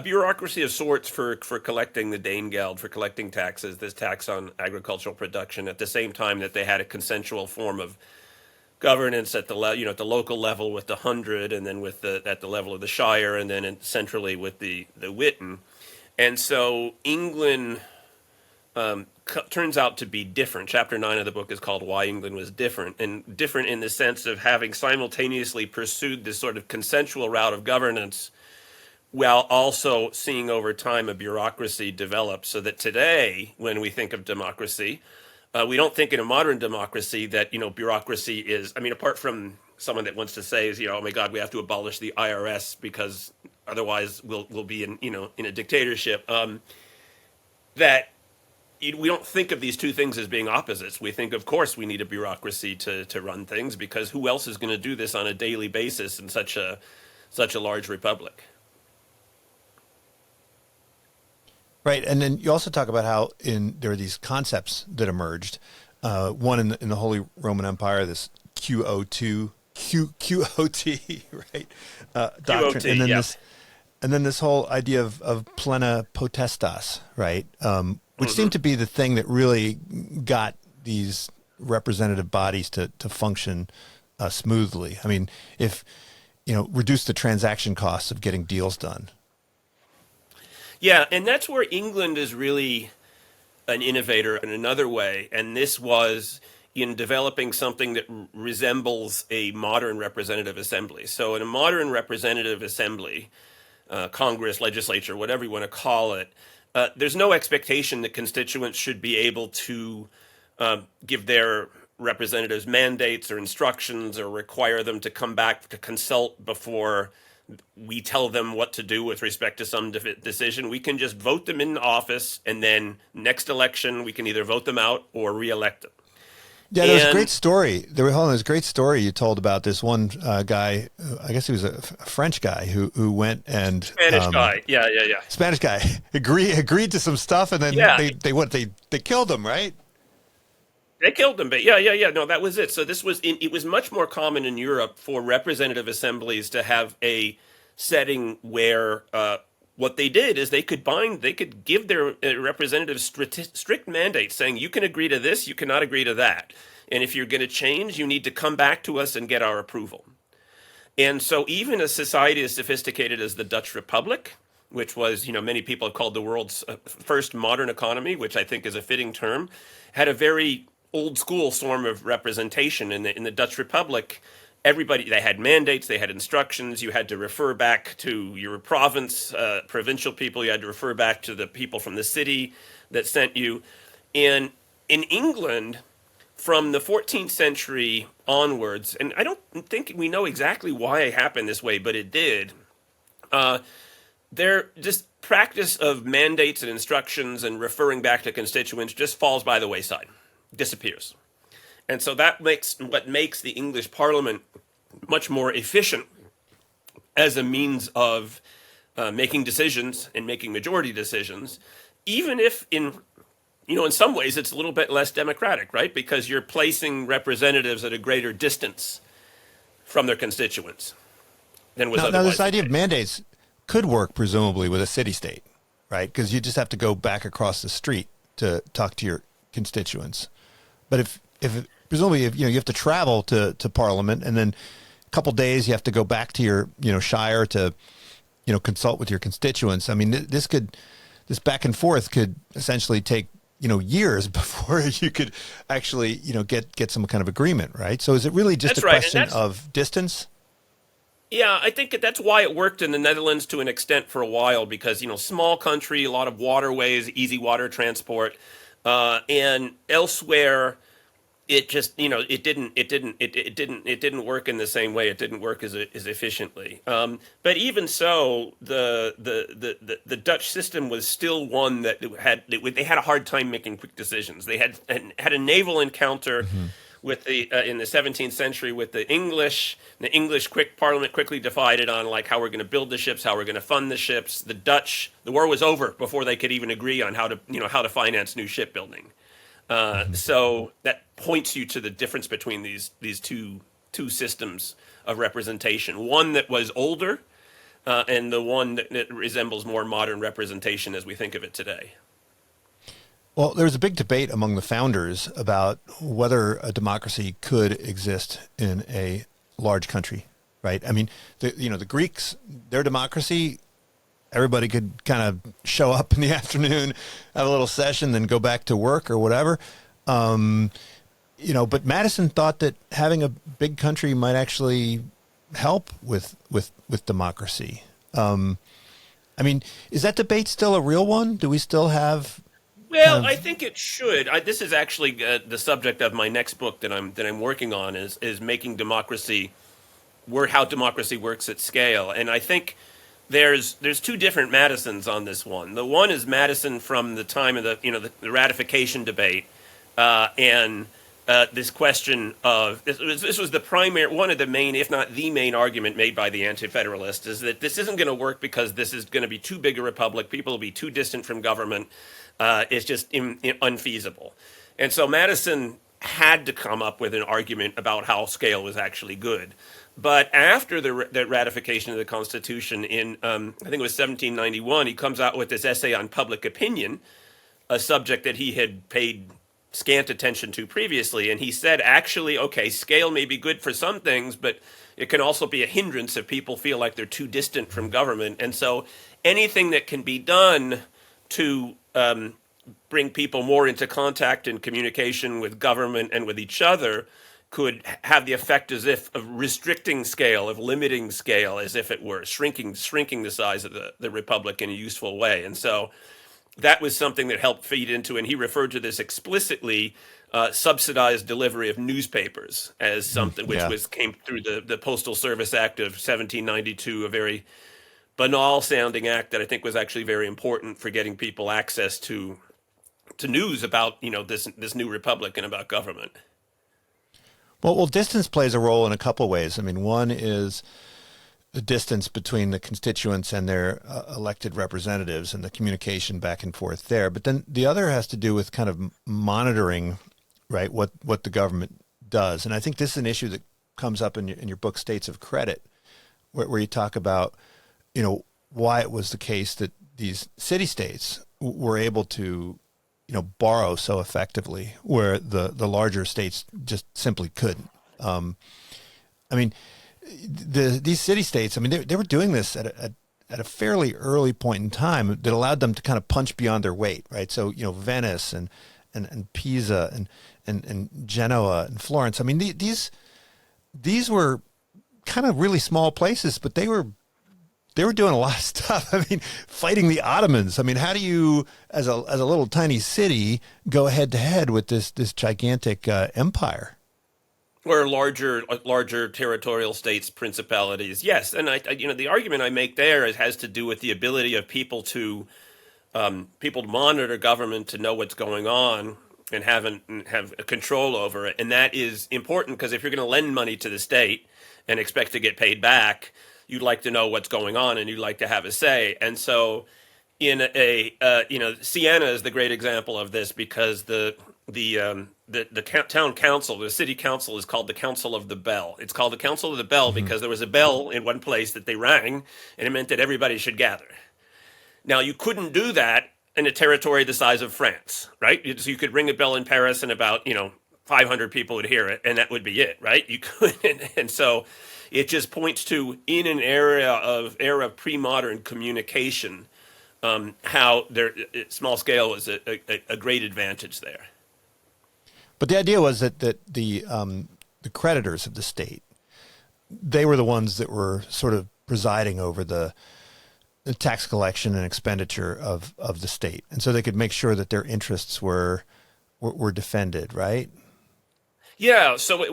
bureaucracy of sorts for collecting the Danegeld, for collecting taxes, this tax on agricultural production, at the same time that they had a consensual form of governance at the at the local level with the hundred, and then at the level of the shire, and then centrally with the Witan. And so England turns out to be different. Chapter 9 of the book is called Why England Was Different, and different in the sense of having simultaneously pursued this sort of consensual route of governance, while also seeing over time a bureaucracy develop, so that today, when we think of democracy, we don't think in a modern democracy that, bureaucracy is, I mean, apart from someone that wants to say is, oh my God, we have to abolish the IRS because otherwise we'll be in a dictatorship, that we don't think of these two things as being opposites. We think, of course, we need a bureaucracy to run things, because who else is going to do this on a daily basis in such a large republic? Right, and then you also talk about how there are these concepts that emerged. One in the Holy Roman Empire, this QOT, right? Doctrine, QOT, and then yeah. this whole idea of plena potestas, right? Which seemed to be the thing that really got these representative bodies to function smoothly. I mean, if reduce the transaction costs of getting deals done. Yeah, and that's where England is really an innovator in another way. And this was in developing something that resembles a modern representative assembly. So in a modern representative assembly, Congress, legislature, whatever you want to call it, there's no expectation that constituents should be able to give their representatives mandates or instructions, or require them to come back to consult before we tell them what to do with respect to some decision. We can just vote them in office, and then next election we can either vote them out or re-elect them. Yeah, there was a great story. There was a great story you told about this one guy. I guess he was a French guy who went and Spanish guy. Yeah. Spanish guy agreed to some stuff, and then they killed him, right? They killed him, but yeah. No, that was it. So it was much more common in Europe for representative assemblies to have a setting where what they did is they could give their representatives strict mandates saying, you can agree to this, you cannot agree to that. And if you're going to change, you need to come back to us and get our approval. And so even a society as sophisticated as the Dutch Republic, which was, many people have called the world's first modern economy, which I think is a fitting term, had a very old school form of representation. In the Dutch Republic, they had mandates, they had instructions, you had to refer back to your province, provincial people, you had to refer back to the people from the city that sent you. And in England, from the 14th century onwards, and I don't think we know exactly why it happened this way, but it did, their just practice of mandates and instructions and referring back to constituents just falls by the wayside, disappears. And so that makes the English Parliament much more efficient as a means of making decisions and making majority decisions, even if in some ways it's a little bit less democratic, right? Because you're placing representatives at a greater distance from their constituents than was otherwise. Now, this idea of mandates could work presumably with a city-state, right? Because you just have to go back across the street to talk to your constituents. But if presumably you have to travel to Parliament, and then a couple days you have to go back to your shire to consult with your constituents. I mean, this back and forth could essentially take years before you could actually get some kind of agreement, right? So is it really just a question of distance? Yeah, I think that's why it worked in the Netherlands to an extent for a while, because small country, a lot of waterways, easy water transport, and elsewhere it just it didn't work in the same way. It didn't work as efficiently. But even so, the Dutch system was still one that they had a hard time making quick decisions. They had a naval encounter with in the 17th century with the English. The English Parliament quickly divided on how we're going to build the ships, how we're going to fund the ships. The Dutch, the war was over before they could even agree on how to finance new shipbuilding. So that points you to the difference between these two systems of representation. One that was older, and the one that resembles more modern representation as we think of it today. Well, there was a big debate among the founders about whether a democracy could exist in a large country, right? I mean, the Greeks, their democracy, everybody could kind of show up in the afternoon, have a little session, then go back to work or whatever. But Madison thought that having a big country might actually help with democracy. I mean, is that debate still a real one? Do we still have? Well, I think it should. This is actually the subject of my next book that I'm working on is making democracy work, how democracy works at scale, and I think. There's two different Madisons on this one. The one is Madison from the time of the ratification debate, and this question of this was the primary one of the main, if not the main, argument made by the Anti-Federalists is that this isn't going to work because this is going to be too big a republic. People will be too distant from government. It's just unfeasible, and so Madison had to come up with an argument about how scale was actually good. But after the ratification of the Constitution in, I think it was 1791, he comes out with this essay on public opinion, a subject that he had paid scant attention to previously. And he said, actually, okay, scale may be good for some things, but it can also be a hindrance if people feel like they're too distant from government. And so anything that can be done to bring people more into contact and communication with government and with each other could have the effect as if of restricting scale, of limiting scale, as if it were shrinking the size of the republic in a useful way. And so that was something that helped feed into, and he referred to this explicitly, subsidized delivery of newspapers as something which came through the Postal Service Act of 1792, a very banal sounding act that I think was actually very important for getting people access to news about this new republic and about government. Well, distance plays a role in a couple of ways. I mean, one is the distance between the constituents and their elected representatives and the communication back and forth there. But then the other has to do with kind of monitoring, right, what the government does. And I think this is an issue that comes up in your book, States of Credit, where you talk about, why it was the case that these city-states were able to, borrow so effectively, where the larger states just simply couldn't. I mean, these city-states, I mean, they were doing this at a fairly early point in time that allowed them to kind of punch beyond their weight, right? So, Venice and Pisa and Genoa and Florence. I mean, these were kind of really small places, but they were doing a lot of stuff. I mean, fighting the Ottomans. I mean, how do you, as a little tiny city, go head to head with this gigantic empire? Or larger territorial states, principalities. Yes, and the argument I make there has to do with the ability of people to monitor government, to know what's going on, and have control over it. And that is important because if you're going to lend money to the state and expect to get paid back, you'd like to know what's going on and you'd like to have a say. And so, Siena is the great example of this because the town council, the city council, is called the Council of the Bell. It's called the Council of the Bell because there was a bell in one place that they rang, and it meant that everybody should gather. Now, you couldn't do that in a territory the size of France, right? So you could ring a bell in Paris, and about 500 people would hear it, and that would be it, right? You couldn't, and so it just points to, in an era of pre-modern communication, how small scale was a great advantage there. But the idea was that the creditors of the state, they were the ones that were sort of presiding over the tax collection and expenditure of the state, and so they could make sure that their interests were defended, right? Yeah. So it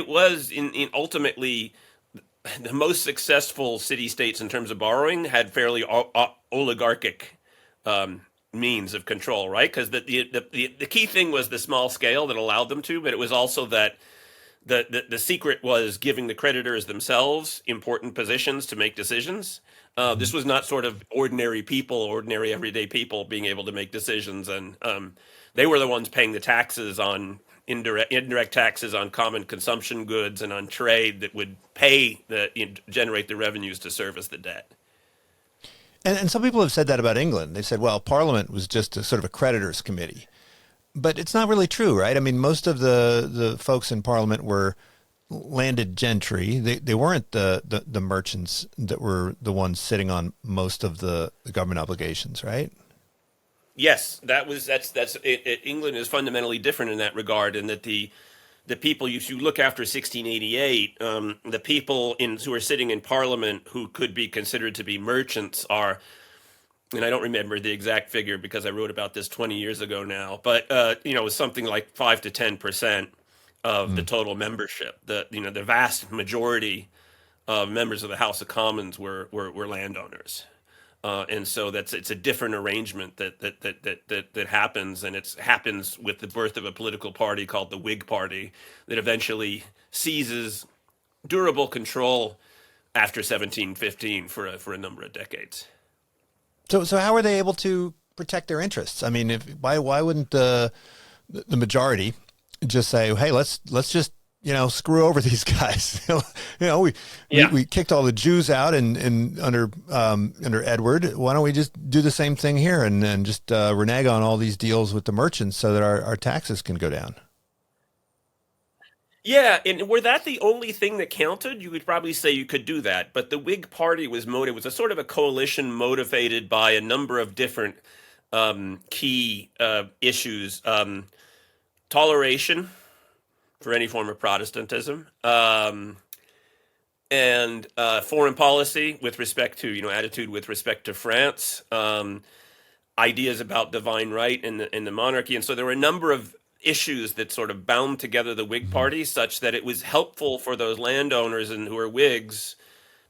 was in ultimately the most successful city states in terms of borrowing had fairly oligarchic means of control, right? Because the key thing was the small scale that allowed them to, but it was also that the secret was giving the creditors themselves important positions to make decisions. This was not sort of ordinary everyday people being able to make decisions, and they were the ones paying the taxes on indirect taxes on common consumption goods and on trade that would generate the revenues to service the debt. And some people have said that about England. They said, well, Parliament was just a sort of a creditors committee. But it's not really true, right? I mean, most of the folks in Parliament were landed gentry. They weren't the merchants that were the ones sitting on most of the government obligations, right? Yes, England is fundamentally different in that regard, in that the people, if you look after 1688, the people who are sitting in Parliament who could be considered to be merchants are, and I don't remember the exact figure because I wrote about this 20 years ago now, but it was something like 5 to 10% of the total membership. The vast majority of members of the House of Commons were landowners. And so it's a different arrangement that happens, and it happens with the birth of a political party called the Whig Party that eventually seizes durable control after 1715 for a number of decades. So how are they able to protect their interests? I mean, why wouldn't the majority just say, hey, let's just screw over these guys? We kicked all the Jews out and under Edward. Why don't we just do the same thing here and just renege on all these deals with the merchants so that our taxes can go down? Yeah, and were that the only thing that counted, you would probably say you could do that. But the Whig Party was a sort of a coalition motivated by a number of different key issues. Toleration for any form of Protestantism, and foreign policy with respect to, attitude with respect to France, ideas about divine right and the monarchy. And so there were a number of issues that sort of bound together the Whig Party such that it was helpful for those landowners and who are Whigs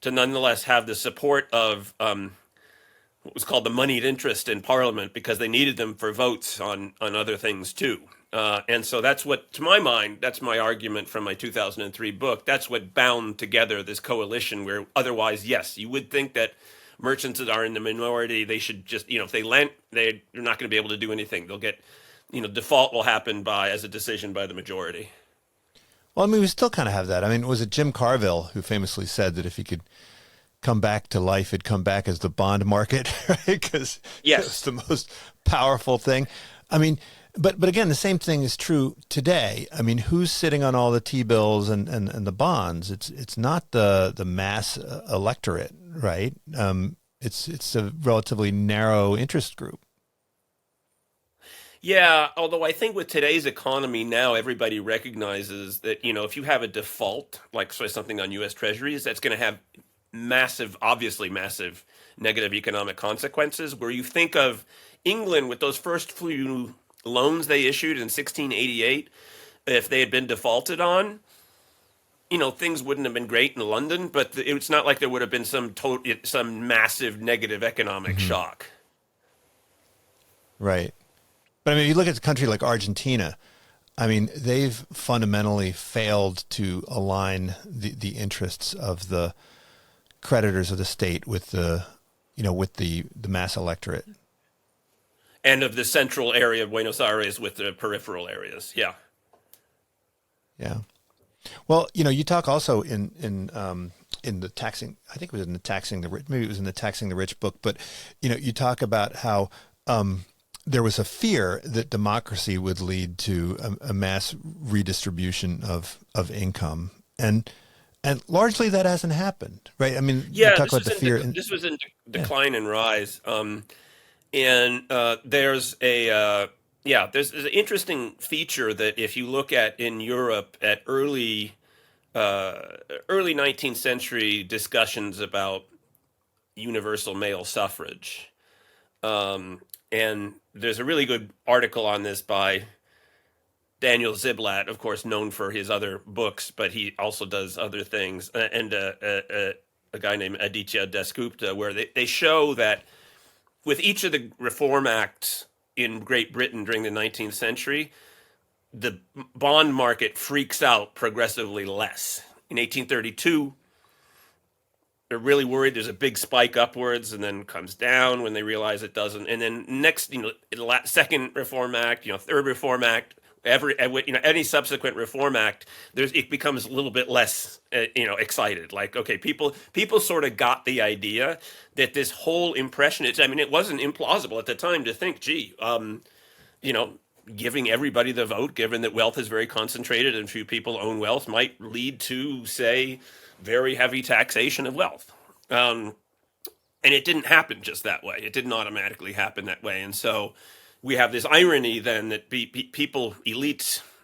to nonetheless have the support of what was called the moneyed interest in Parliament, because they needed them for votes on other things too. And so that's what, to my mind, that's my argument from my 2003 book. That's what bound together this coalition, where otherwise, yes, you would think that merchants that are in the minority, they should just, if they lent, they're not going to be able to do anything. They'll get, default will happen as a decision by the majority. Well, I mean, we still kind of have that. I mean, was it Jim Carville who famously said that if he could come back to life, it'd come back as the bond market, right? Because it's Yes. the most powerful thing. I mean, but again, the same thing is true today. I mean, who's sitting on all the T-bills and the bonds? It's not the mass electorate, right? It's a relatively narrow interest group. Yeah, although I think with today's economy now, everybody recognizes that, if you have a default, like say something on US Treasuries, that's going to have obviously massive negative economic consequences. Where you think of England with those first few loans they issued in 1688, if they had been defaulted on, things wouldn't have been great in London, but it's not like there would have been some massive negative economic Hmm. shock. Right. But I mean, if you look at a country like Argentina, I mean, they've fundamentally failed to align the interests of the creditors of the state with the mass electorate. And of the central area of Buenos Aires with the peripheral areas. Yeah. Yeah. Well, you talk also in the taxing. I think it was in the taxing the rich. Maybe it was in the taxing the rich book. But you talk about how there was a fear that democracy would lead to a mass redistribution of income, and largely that hasn't happened, right? I mean, you Yeah, talk about the fear. this was in Yeah. decline and rise. And there's an interesting feature that if you look at in Europe at early 19th century discussions about universal male suffrage. And there's a really good article on this by Daniel Ziblatt, of course, known for his other books, but he also does other things, and a guy named Aditya Dasgupta, where they show that with each of the reform acts in Great Britain during the 19th century, the bond market freaks out progressively less. In 1832, they're really worried there's a big spike upwards and then comes down when they realize it doesn't. And then next, second Reform Act, third Reform Act, any subsequent Reform Act, it becomes a little bit less, excited. Like, okay, people sort of got the idea that this whole impression, it wasn't implausible at the time to think, gee, giving everybody the vote, given that wealth is very concentrated and few people own wealth, might lead to, say, very heavy taxation of wealth. And it didn't happen just that way. It didn't automatically happen that way. And so we have this irony then that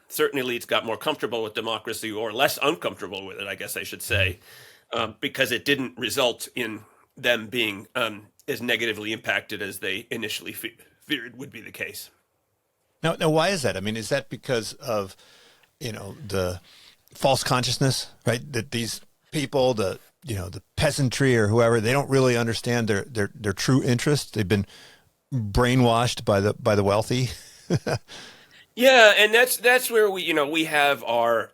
certain elites got more comfortable with democracy or less uncomfortable with it, I guess I should say, because it didn't result in them being as negatively impacted as they initially feared would be the case. Now, why is that? I mean, is that because of, the false consciousness, right? That these people, the peasantry or whoever, they don't really understand their true interests. They've been brainwashed by the wealthy. Yeah, and that's where we have our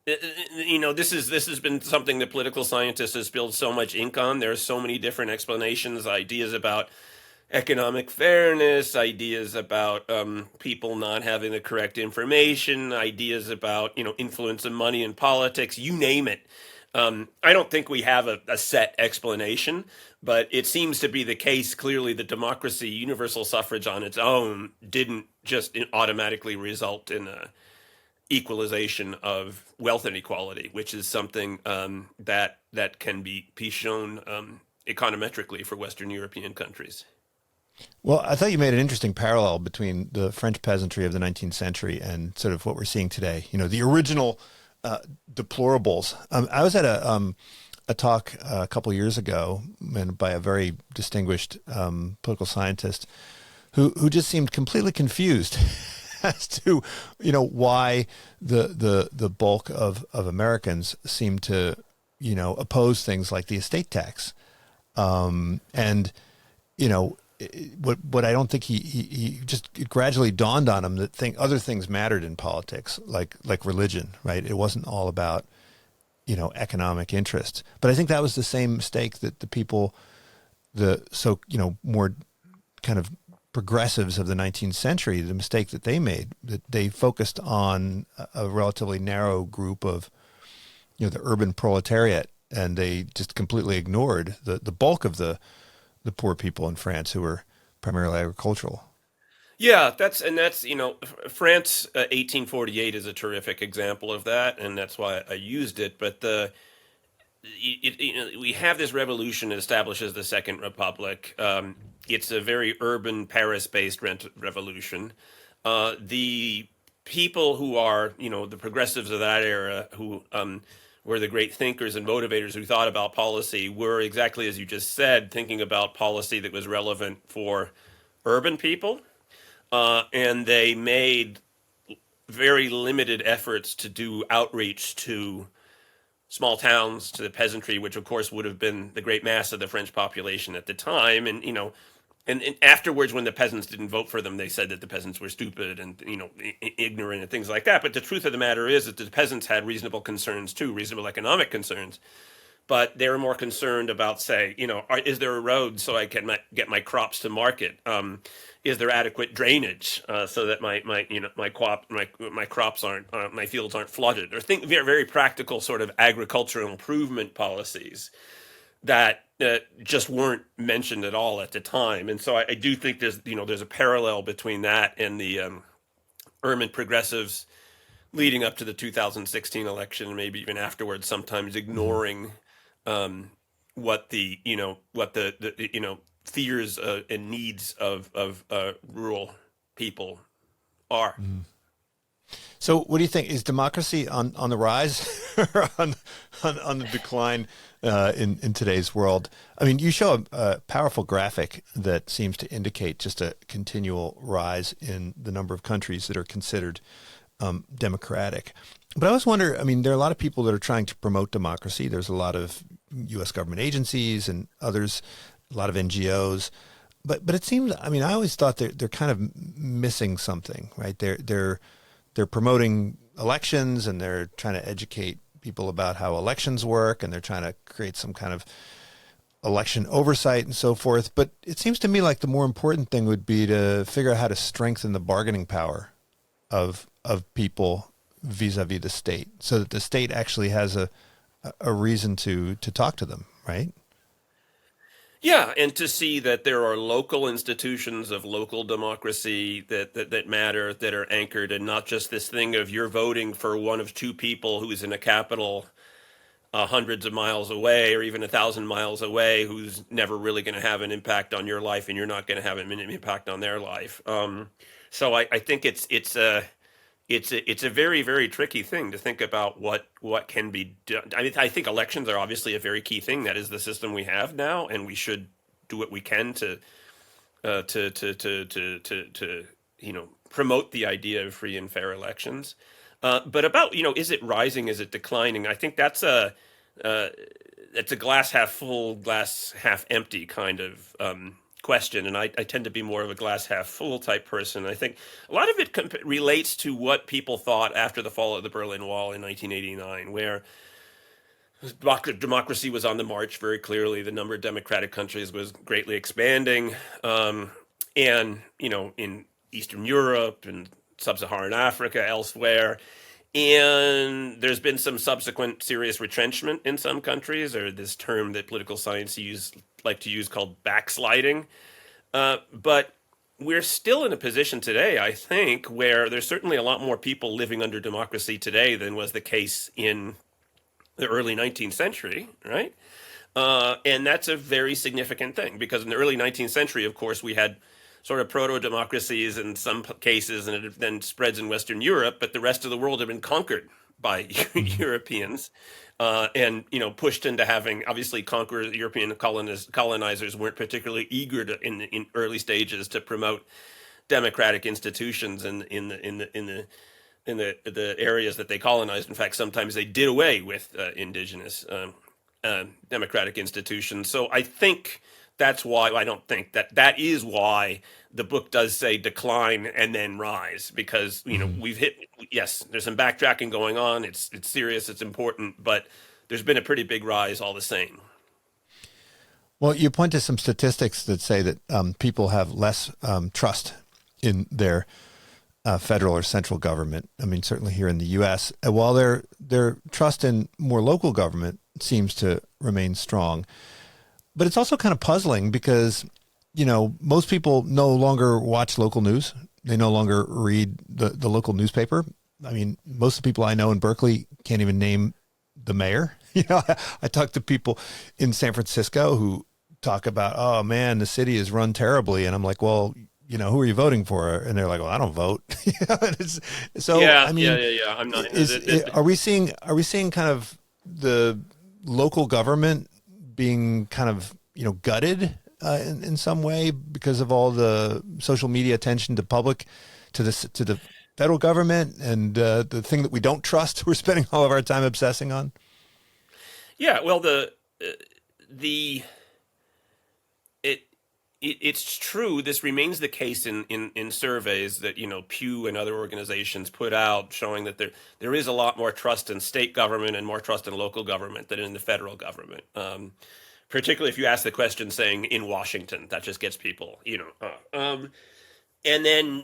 this has been something that political scientists have spilled so much ink on. There are so many different explanations, ideas about economic fairness, ideas about people not having the correct information, ideas about influence of money in politics, you name it. I don't think we have a set explanation, but it seems to be the case clearly that democracy, universal suffrage on its own, didn't just automatically result in a equalization of wealth inequality, which is something that can be shown econometrically for Western European countries. Well, I thought you made an interesting parallel between the French peasantry of the 19th century and sort of what we're seeing today. The original deplorables. I was at a talk a couple years ago, and by a very distinguished political scientist who just seemed completely confused as to why the bulk of Americans seem to oppose things like the estate tax, and what I don't think he just it gradually dawned on him that other things mattered in politics, like religion, right? It wasn't all about economic interest. But I think that was the same mistake that the people, more kind of progressives of the 19th century, the mistake that they made, that they focused on a relatively narrow group of the urban proletariat and they just completely ignored the bulk of the poor people in France who were primarily agricultural. Yeah, that's France 1848 is a terrific example of that, and that's why I used it. But we have this revolution that establishes the Second Republic. It's a very urban Paris-based revolution. The people who are the progressives of that era, who were the great thinkers and motivators who thought about policy, were exactly as you just said, thinking about policy that was relevant for urban people. And they made very limited efforts to do outreach to small towns, to the peasantry, which of course would have been the great mass of the French population at the time. And afterwards, when the peasants didn't vote for them, they said that the peasants were stupid and ignorant and things like that. But the truth of the matter is that the peasants had reasonable concerns too, reasonable economic concerns. But they were more concerned about, say, is there a road so I can get my crops to market? Is there adequate drainage so that my crops aren't my fields aren't flooded? Or think very, very practical sort of agricultural improvement policies that just weren't mentioned at all at the time. And so I do think there's a parallel between that and the urban progressives leading up to the 2016 election, and maybe even afterwards, sometimes ignoring what the fears and needs of rural people are. So, what do you think? Is democracy on the rise or on the decline in today's world? I mean, you show a powerful graphic that seems to indicate just a continual rise in the number of countries that are considered democratic. But I always wonder, I mean, there are a lot of people that are trying to promote democracy. There's a lot of U.S. government agencies and others, a lot of NGOs. But it seems, I mean, I always thought they're kind of missing something, right? They're promoting elections, and they're trying to educate people about how elections work, and they're trying to create some kind of election oversight and so forth. But it seems to me like the more important thing would be to figure out how to strengthen the bargaining power of people vis-a-vis the state, so that the state actually has a reason to talk to them, right? Yeah, and to see that there are local institutions of local democracy that matter, that are anchored, and not just this thing of you're voting for one of two people who's in a capital hundreds of miles away or even 1,000 miles away, who's never really going to have an impact on your life, and you're not going to have an impact on their life. So I think it's a very, very tricky thing to think about what can be done. I mean, I think elections are obviously a very key thing. That is the system we have now, and we should do what we can to promote the idea of free and fair elections. But about is it rising? Is it declining? I think that's a glass half full, glass half empty kind of question, and I tend to be more of a glass half full type person. I think a lot of it relates to what people thought after the fall of the Berlin Wall in 1989, where democracy was on the march very clearly. The number of democratic countries was greatly expanding, and in Eastern Europe and Sub-Saharan Africa, elsewhere. And there's been some subsequent serious retrenchment in some countries, or this term that political science like to use called backsliding. But we're still in a position today, I think, where there's certainly a lot more people living under democracy today than was the case in the early 19th century, right? And that's a very significant thing, because in the early 19th century, of course, we had sort of proto-democracies in some cases, and it then spreads in Western Europe, but the rest of the world had been conquered by Europeans and pushed into having, obviously, European colonizers weren't particularly eager in early stages to promote democratic institutions in the areas that they colonized. In fact, sometimes they did away with indigenous democratic institutions. So I think that's why, I don't think that is why the book does say decline and then rise, because we've hit, yes, there's some backtracking going on. It's serious, it's important, but there's been a pretty big rise all the same. Well, you point to some statistics that say that people have less trust in their federal or central government. I mean, certainly here in the U.S., while their trust in more local government seems to remain strong. But it's also kind of puzzling because, most people no longer watch local news. They no longer read the local newspaper. I mean, most of the people I know in Berkeley can't even name the mayor. I talk to people in San Francisco who talk about, oh man, the city is run terribly. And I'm like, well, who are you voting for? And they're like, well, I don't vote. I'm not. Are we seeing kind of the local government being kind of, gutted in some way because of all the social media attention to the federal government and the thing that we don't trust, we're spending all of our time obsessing on? Yeah, well, it's true. This remains the case in surveys that Pew and other organizations put out, showing that there is a lot more trust in state government and more trust in local government than in the federal government. Particularly if you ask the question, saying in Washington, that just gets people, and then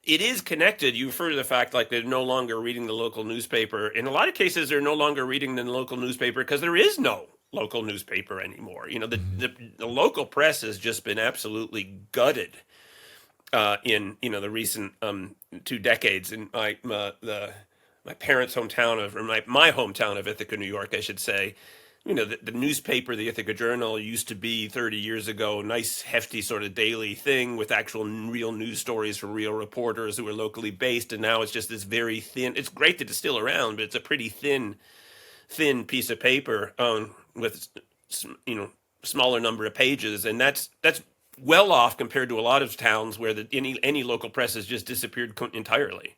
it is connected. You refer to the fact like they're no longer reading the local newspaper. In a lot of cases, they're no longer reading the local newspaper because there is no local newspaper anymore. The local press has just been absolutely gutted in the recent 2 decades. In my parents' hometown my hometown of Ithaca, New York, I should say. The newspaper, the Ithaca Journal, used to be 30 years ago, nice, hefty sort of daily thing with actual real news stories from real reporters who were locally based. And now it's just this very thin, it's great that it's still around, but it's a pretty thin piece of paper with, smaller number of pages. And that's well off compared to a lot of towns where any local press has just disappeared entirely.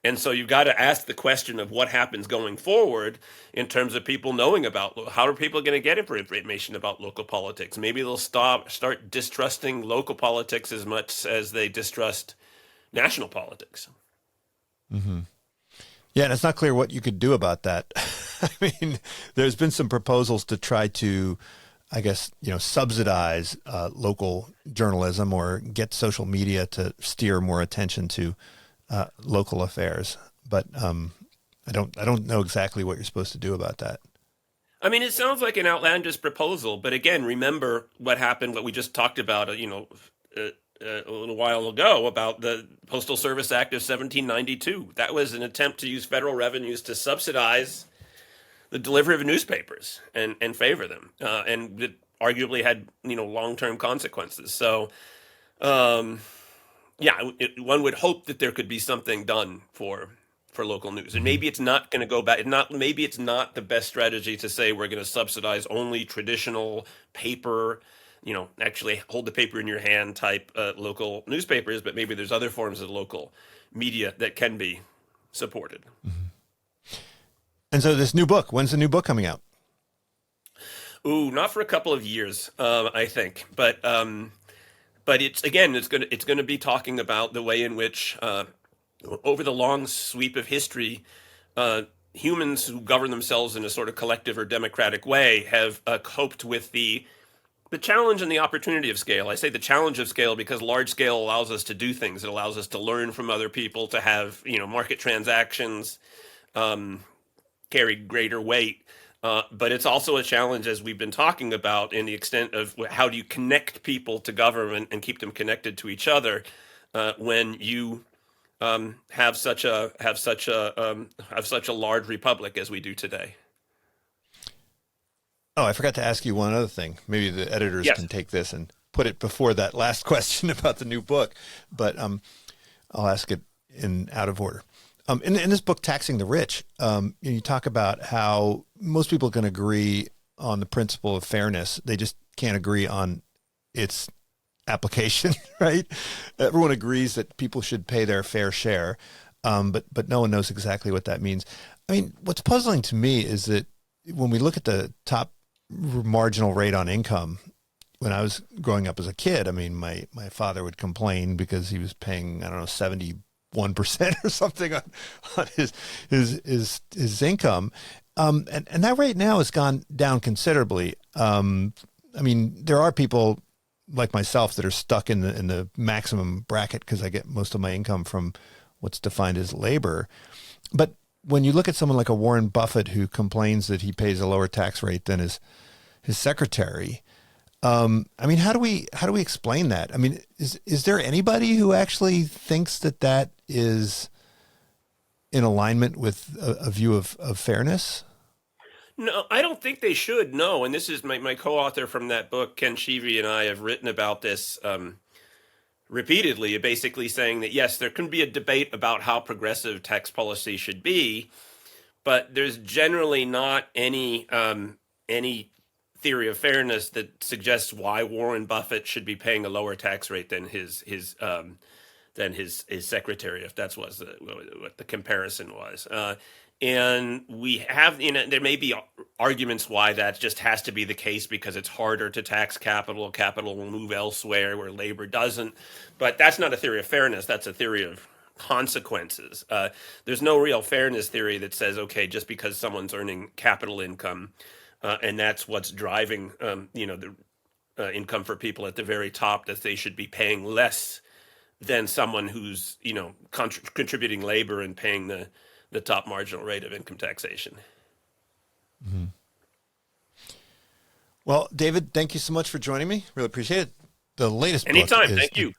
And so you've got to ask the question of what happens going forward in terms of people knowing about how are people going to get information about local politics. Maybe they'll start distrusting local politics as much as they distrust national politics. Mm-hmm. Yeah, and it's not clear what you could do about that. I mean, there's been some proposals to try to, I guess, subsidize local journalism or get social media to steer more attention to local affairs, but I don't know exactly what you're supposed to do about that. I mean, it sounds like an outlandish proposal, but again, remember what happened, what we just talked about, a little while ago about the Postal Service Act of 1792. That was an attempt to use federal revenues to subsidize the delivery of newspapers and favor them, and it arguably had long-term consequences. So. One would hope that there could be something done for local news, and maybe it's not going to go back. Maybe it's not the best strategy to say we're going to subsidize only traditional paper, actually hold the paper in your hand type local newspapers. But maybe there's other forms of local media that can be supported. Mm-hmm. And so this new book, when's the new book coming out? Ooh, not for a couple of years, I think, but. But it's going to be talking about the way in which, over the long sweep of history, humans who govern themselves in a sort of collective or democratic way have coped with the challenge and the opportunity of scale. I say the challenge of scale because large scale allows us to do things. It allows us to learn from other people, to have market transactions carry greater weight. But it's also a challenge, as we've been talking about, in the extent of how do you connect people to government and keep them connected to each other when you have such a large republic as we do today. Oh, I forgot to ask you one other thing. Maybe the editors Yes. can take this and put it before that last question about the new book, but I'll ask it out of order. In this book, Taxing the Rich, you talk about how most people can agree on the principle of fairness. They just can't agree on its application, right? Everyone agrees that people should pay their fair share, but no one knows exactly what that means. I mean, what's puzzling to me is that when we look at the top marginal rate on income, when I was growing up as a kid, I mean, my father would complain because he was paying, 71% or something on his income. And that rate now has gone down considerably. I mean, there are people like myself that are stuck in the maximum bracket because I get most of my income from what's defined as labor. But when you look at someone like a Warren Buffett who complains that he pays a lower tax rate than his secretary, I mean, how do we explain that? I mean, is there anybody who actually thinks that is in alignment with a view of fairness? No, I don't think they should. No, and this is my co-author from that book, Ken Shivy, and I have written about this repeatedly, basically saying that yes, there can be a debate about how progressive tax policy should be, but there's generally not any theory of fairness that suggests why Warren Buffett should be paying a lower tax rate than his secretary, if that's what the comparison was. And we have, there may be arguments why that just has to be the case because it's harder to tax capital. Capital will move elsewhere where labor doesn't. But that's not a theory of fairness. That's a theory of consequences. There's no real fairness theory that says, okay, just because someone's earning capital income, and that's what's driving, the income for people at the very top, that they should be paying less than someone who's, contributing labor and paying the top marginal rate of income taxation. Mm-hmm. Well, David, thank you so much for joining me. Really appreciate it. The latest Anytime, book thank you.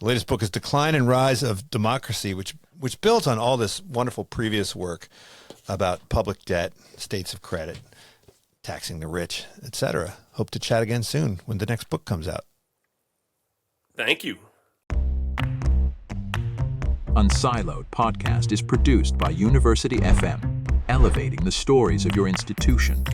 The latest book is Decline and Rise of Democracy, which builds on all this wonderful previous work about public debt, states of credit, taxing the rich, etc. Hope to chat again soon when the next book comes out. Thank you. Unsiloed podcast is produced by University FM, elevating the stories of your institution.